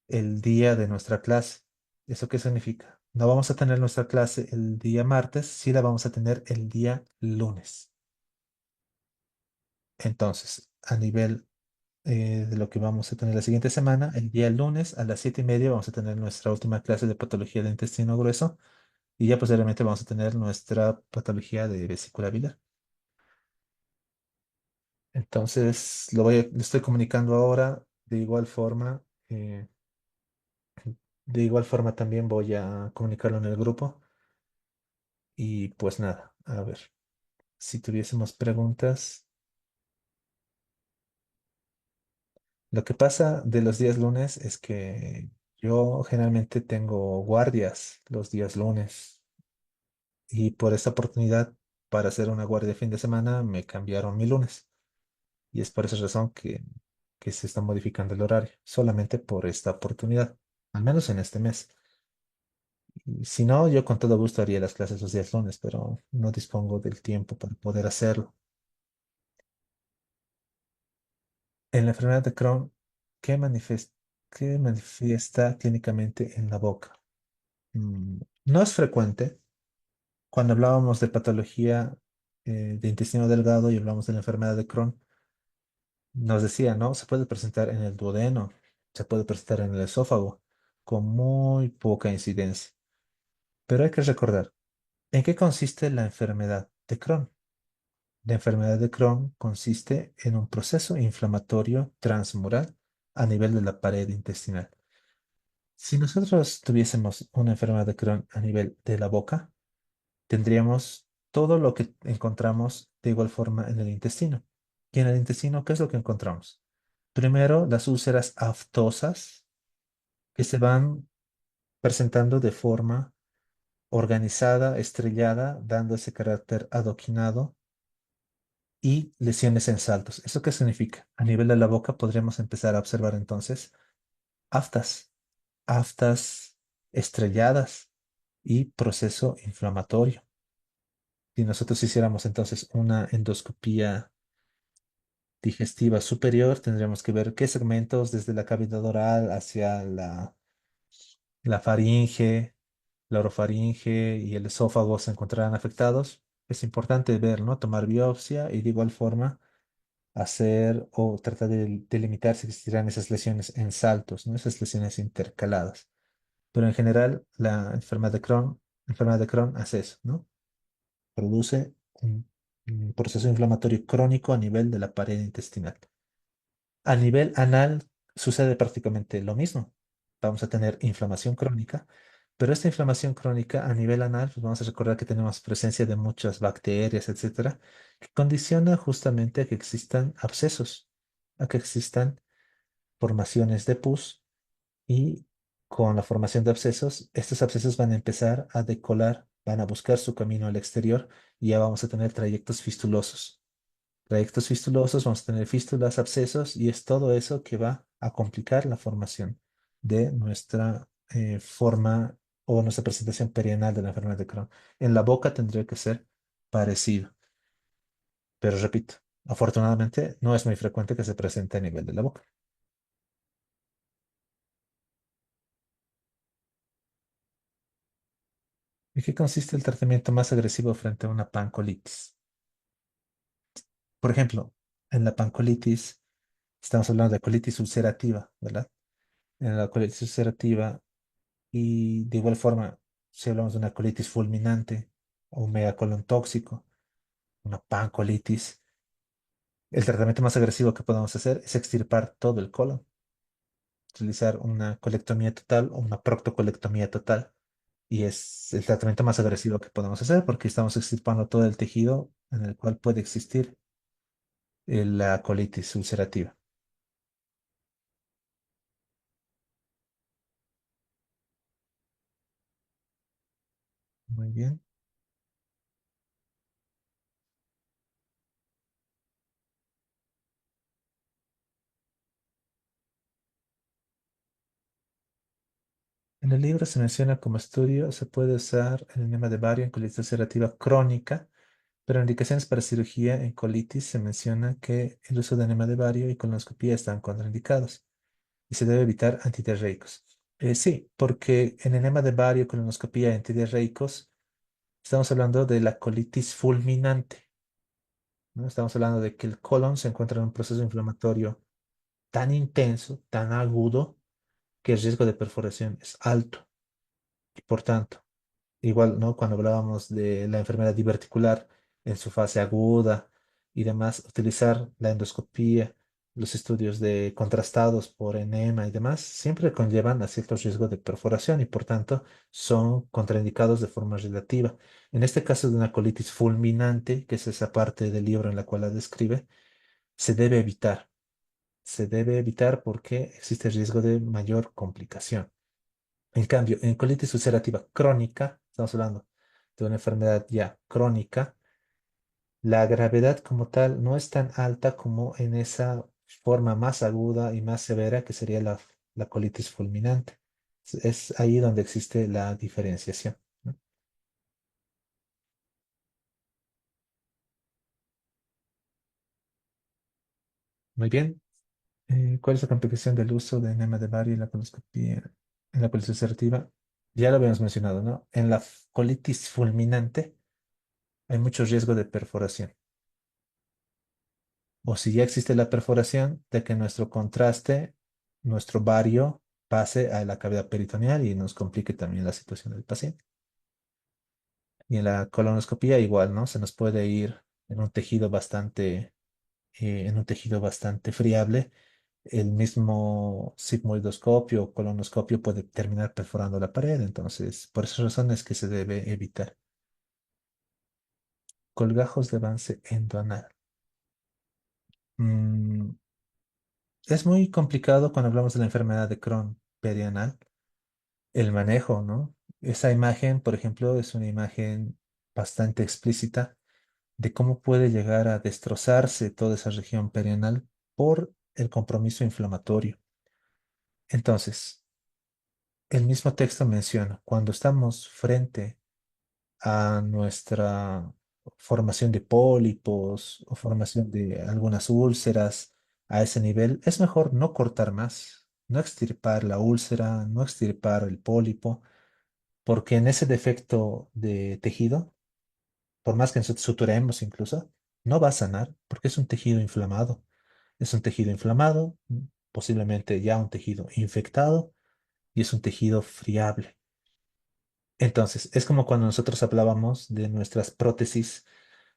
el día de nuestra clase. ¿Eso qué significa? No vamos a tener nuestra clase el día martes, sí la vamos a tener el día lunes. Entonces, a nivel de lo que vamos a tener la siguiente semana, el día lunes a las 7:30 vamos a tener nuestra última clase de patología del intestino grueso y ya posteriormente vamos a tener nuestra patología de vesícula biliar. Entonces, le estoy comunicando ahora. Eh, de igual forma también voy a comunicarlo en el grupo. Y pues nada, a ver, si tuviésemos preguntas. Lo que pasa de los días lunes es que yo generalmente tengo guardias los días lunes. Y por esta oportunidad, para hacer una guardia de fin de semana, me cambiaron mi lunes. Y es por esa razón que se está modificando el horario, solamente por esta oportunidad, al menos en este mes. Y si no, yo con todo gusto haría las clases los días lunes, pero no dispongo del tiempo para poder hacerlo. En la enfermedad de Crohn, ¿qué qué manifiesta clínicamente en la boca? No es frecuente. Cuando hablábamos de patología de intestino delgado y hablamos de la enfermedad de Crohn, nos decía, ¿no? Se puede presentar en el duodeno, se puede presentar en el esófago, con muy poca incidencia. Pero hay que recordar, ¿en qué consiste la enfermedad de Crohn? La enfermedad de Crohn consiste en un proceso inflamatorio transmural a nivel de la pared intestinal. Si nosotros tuviésemos una enfermedad de Crohn a nivel de la boca, tendríamos todo lo que encontramos de igual forma en el intestino. Y en el intestino, ¿qué es lo que encontramos? Primero, las úlceras aftosas que se van presentando de forma organizada, estrellada, dando ese carácter adoquinado y lesiones en saltos. ¿Eso qué significa? A nivel de la boca podríamos empezar a observar entonces aftas, aftas estrelladas y proceso inflamatorio. Si nosotros hiciéramos entonces una endoscopía digestiva superior, tendríamos que ver qué segmentos desde la cavidad oral hacia la faringe, la orofaringe y el esófago se encontrarán afectados. Es importante ver, ¿no? Tomar biopsia y de igual forma hacer o tratar de delimitar si existirán esas lesiones en saltos, ¿no? Esas lesiones intercaladas. Pero en general, la enfermedad de Crohn hace eso, ¿no? Produce un proceso inflamatorio crónico a nivel de la pared intestinal. A nivel anal sucede prácticamente lo mismo. Vamos a tener inflamación crónica, pero esta inflamación crónica a nivel anal, pues vamos a recordar que tenemos presencia de muchas bacterias, etcétera, que condiciona justamente a que existan abscesos, a que existan formaciones de pus y con la formación de abscesos, estos abscesos van a empezar a decolar, van a buscar su camino al exterior y ya vamos a tener trayectos fistulosos. Trayectos fistulosos, vamos a tener fístulas, abscesos y es todo eso que va a complicar la formación de nuestra forma o nuestra presentación perianal de la enfermedad de Crohn. En la boca tendría que ser parecido, pero repito, afortunadamente no es muy frecuente que se presente a nivel de la boca. ¿En qué consiste el tratamiento más agresivo frente a una pancolitis? Por ejemplo, en la pancolitis estamos hablando de colitis ulcerativa, ¿verdad? En la colitis ulcerativa y de igual forma, si hablamos de una colitis fulminante o un megacolon tóxico, una pancolitis, el tratamiento más agresivo que podemos hacer es extirpar todo el colon, utilizar una colectomía total o una proctocolectomía total. Y es el tratamiento más agresivo que podemos hacer porque estamos extirpando todo el tejido en el cual puede existir la colitis ulcerativa. Muy bien. En el libro se menciona como estudio, se puede usar el enema de bario en colitis ulcerativa crónica, pero en indicaciones para cirugía en colitis se menciona que el uso de enema de bario y colonoscopia están contraindicados y se debe evitar antidiarreicos. Sí, porque en enema de bario, colonoscopia y antidiarreicos estamos hablando de la colitis fulminante, ¿no? Estamos hablando de que el colon se encuentra en un proceso inflamatorio tan intenso, tan agudo, que el riesgo de perforación es alto. Y por tanto, igual, ¿no? Cuando hablábamos de la enfermedad diverticular en su fase aguda y demás, utilizar la endoscopía, los estudios de contrastados por enema y demás, siempre conllevan a cierto riesgo de perforación y por tanto son contraindicados de forma relativa. En este caso de una colitis fulminante, que es esa parte del libro en la cual la describe, se debe evitar. Se debe evitar porque existe riesgo de mayor complicación. En cambio, en colitis ulcerativa crónica, estamos hablando de una enfermedad ya crónica, la gravedad como tal no es tan alta como en esa forma más aguda y más severa que sería la colitis fulminante. Es ahí donde existe la diferenciación, ¿no? Muy bien. ¿Cuál es la complicación del uso de enema de Bari en la colonoscopia, en la colitis ulcerativa? Ya lo habíamos mencionado, ¿no? En la colitis fulminante hay mucho riesgo de perforación. O si ya existe la perforación, de que nuestro contraste, nuestro bario, pase a la cavidad peritoneal y nos complique también la situación del paciente. Y en la colonoscopia igual, ¿no? Se nos puede ir en un tejido bastante friable. El mismo sigmoidoscopio o colonoscopio puede terminar perforando la pared. Entonces, por esas razones que se debe evitar. Colgajos de avance endoanal. Mm, es muy complicado cuando hablamos de la enfermedad de Crohn perianal, el manejo, ¿no? Esa imagen, por ejemplo, es una imagen bastante explícita de cómo puede llegar a destrozarse toda esa región perianal por el compromiso inflamatorio. Entonces, el mismo texto menciona, cuando estamos frente a nuestra formación de pólipos o formación de algunas úlceras a ese nivel, es mejor no cortar más, no extirpar la úlcera, no extirpar el pólipo, porque en ese defecto de tejido, por más que nosotros suturemos incluso, no va a sanar porque es un tejido inflamado. Es un tejido inflamado, posiblemente ya un tejido infectado y es un tejido friable. Entonces, es como cuando nosotros hablábamos de nuestras prótesis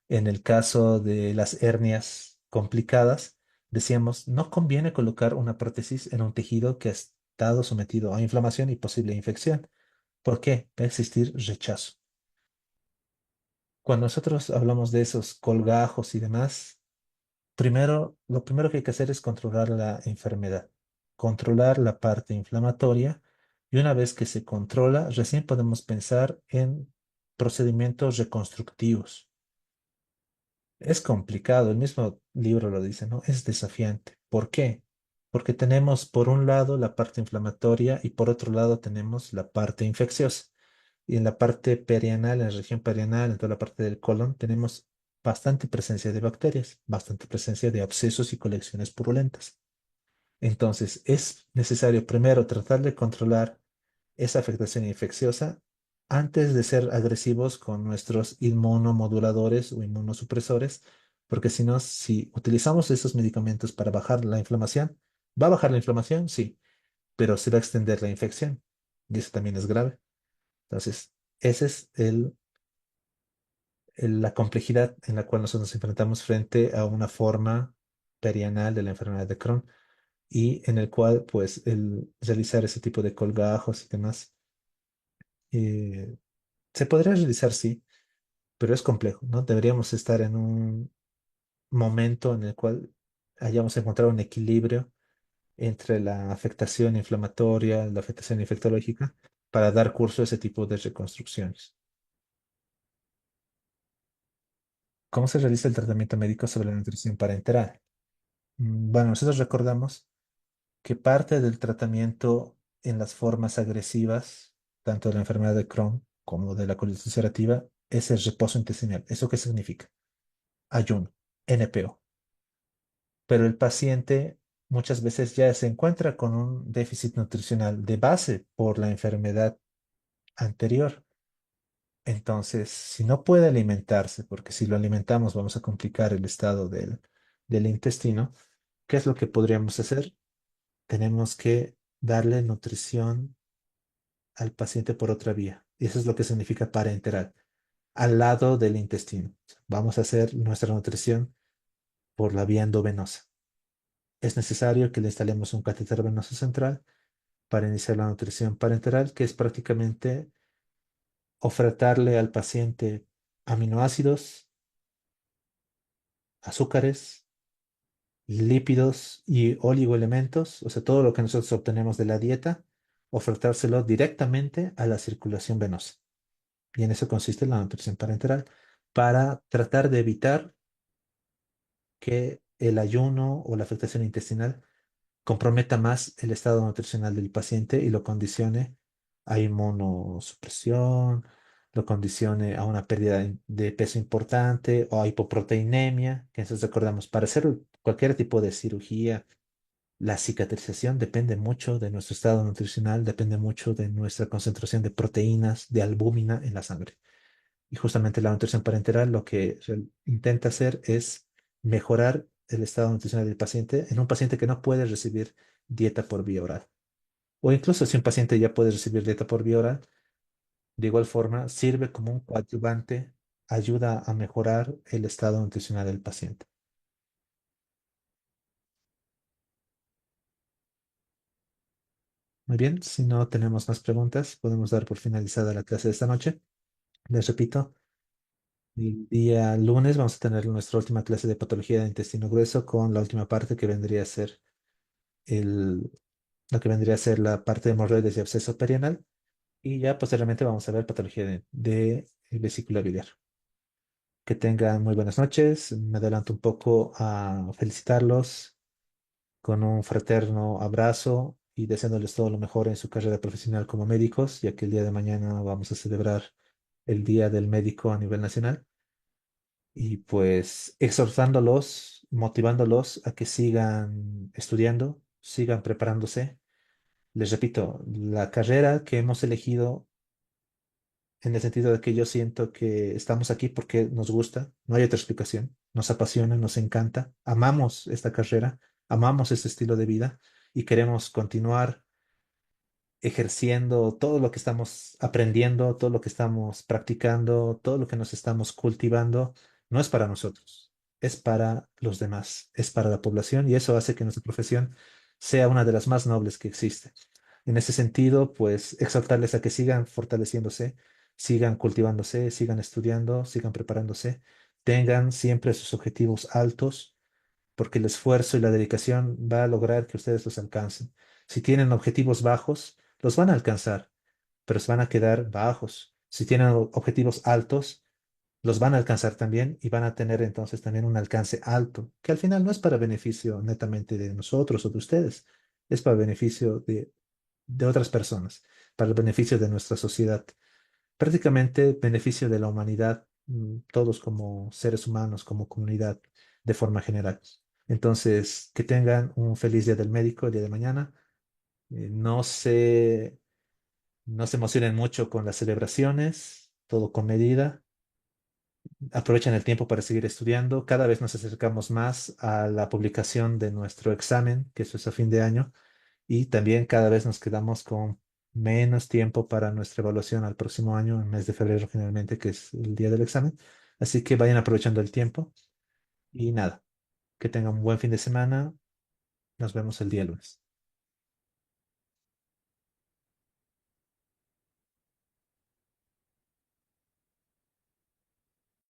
en el caso de las hernias complicadas, decíamos, no conviene colocar una prótesis en un tejido que ha estado sometido a inflamación y posible infección. ¿Por qué? Va a existir rechazo. Cuando nosotros hablamos de esos colgajos y demás, lo primero que hay que hacer es controlar la enfermedad, controlar la parte inflamatoria y una vez que se controla, recién podemos pensar en procedimientos reconstructivos. Es complicado, el mismo libro lo dice, ¿no? Es desafiante. ¿Por qué? Porque tenemos por un lado la parte inflamatoria y por otro lado tenemos la parte infecciosa. Y en la parte perianal, en la región perianal, en toda la parte del colon, tenemos bastante presencia de bacterias, bastante presencia de abscesos y colecciones purulentas. Entonces, es necesario primero tratar de controlar esa afectación infecciosa antes de ser agresivos con nuestros inmunomoduladores o inmunosupresores, porque si no, si utilizamos esos medicamentos para bajar la inflamación, ¿va a bajar la inflamación? Sí, pero se va a extender la infección y eso también es grave. Entonces, esa es la complejidad en la cual nosotros nos enfrentamos frente a una forma perianal de la enfermedad de Crohn y en el cual, pues, el realizar ese tipo de colgajos y demás, eh, se podría realizar, sí, pero es complejo, ¿no? Deberíamos estar en un momento en el cual hayamos encontrado un equilibrio entre la afectación inflamatoria, la afectación infectológica, para dar curso a ese tipo de reconstrucciones. ¿Cómo se realiza el tratamiento médico sobre la nutrición parenteral? Bueno, nosotros recordamos que parte del tratamiento en las formas agresivas, tanto de la enfermedad de Crohn como de la colitis ulcerativa, es el reposo intestinal. ¿Eso qué significa? Ayuno, NPO. Pero el paciente muchas veces ya se encuentra con un déficit nutricional de base por la enfermedad anterior. Entonces, si no puede alimentarse, porque si lo alimentamos vamos a complicar el estado del intestino, ¿qué es lo que podríamos hacer? Tenemos que darle nutrición al paciente por otra vía. Y eso es lo que significa parenteral, al lado del intestino. Vamos a hacer nuestra nutrición por la vía endovenosa. Es necesario que le instalemos un catéter venoso central para iniciar la nutrición parenteral, que es prácticamente ofertarle al paciente aminoácidos, azúcares, lípidos y oligoelementos, o sea, todo lo que nosotros obtenemos de la dieta, ofertárselo directamente a la circulación venosa. Y en eso consiste la nutrición parenteral, para tratar de evitar que el ayuno o la afectación intestinal comprometa más el estado nutricional del paciente y lo condicione a inmunosupresión, lo condicione a una pérdida de peso importante o a hipoproteinemia, que entonces recordamos, para hacer cualquier tipo de cirugía, la cicatrización depende mucho de nuestro estado nutricional, depende mucho de nuestra concentración de proteínas, de albúmina en la sangre. Y justamente la nutrición parenteral lo que intenta hacer es mejorar el estado nutricional del paciente en un paciente que no puede recibir dieta por vía oral. O incluso si un paciente ya puede recibir dieta por vía oral, de igual forma sirve como un coadyuvante, ayuda a mejorar el estado nutricional del paciente. Muy bien, si no tenemos más preguntas, podemos dar por finalizada la clase de esta noche. Les repito, el día lunes vamos a tener nuestra última clase de patología de intestino grueso con la última parte que vendría a ser el, lo que vendría a ser la parte de hemorroides y absceso perianal. Y ya posteriormente vamos a ver patología de vesícula biliar. Que tengan muy buenas noches. Me adelanto un poco a felicitarlos con un fraterno abrazo y deseándoles todo lo mejor en su carrera profesional como médicos, ya que el día de mañana vamos a celebrar el Día del Médico a nivel nacional. Y pues exhortándolos, motivándolos a que sigan estudiando, sigan preparándose. Les repito, la carrera que hemos elegido en el sentido de que yo siento que estamos aquí porque nos gusta, no hay otra explicación, nos apasiona, nos encanta, amamos esta carrera, amamos este estilo de vida y queremos continuar ejerciendo todo lo que estamos aprendiendo, todo lo que estamos practicando, todo lo que nos estamos cultivando, no es para nosotros, es para los demás, es para la población y eso hace que nuestra profesión sea una de las más nobles que existe. En ese sentido, pues exhortarles a que sigan fortaleciéndose, sigan cultivándose, sigan estudiando, sigan preparándose, tengan siempre sus objetivos altos porque el esfuerzo y la dedicación va a lograr que ustedes los alcancen. Si tienen objetivos bajos, los van a alcanzar, pero se van a quedar bajos. Si tienen objetivos altos, los van a alcanzar también y van a tener entonces también un alcance alto, que al final no es para beneficio netamente de nosotros o de ustedes, es para beneficio de otras personas, para el beneficio de nuestra sociedad, prácticamente beneficio de la humanidad, todos como seres humanos, como comunidad, de forma general. Entonces, que tengan un feliz día del médico el día de mañana. No se emocionen mucho con las celebraciones, todo con medida. Aprovechen el tiempo para seguir estudiando. Cada vez nos acercamos más a la publicación de nuestro examen, que eso es a fin de año, y también cada vez nos quedamos con menos tiempo para nuestra evaluación al próximo año, en el mes de febrero generalmente, que es el día del examen. Así que vayan aprovechando el tiempo y nada, que tengan un buen fin de semana. Nos vemos el día lunes.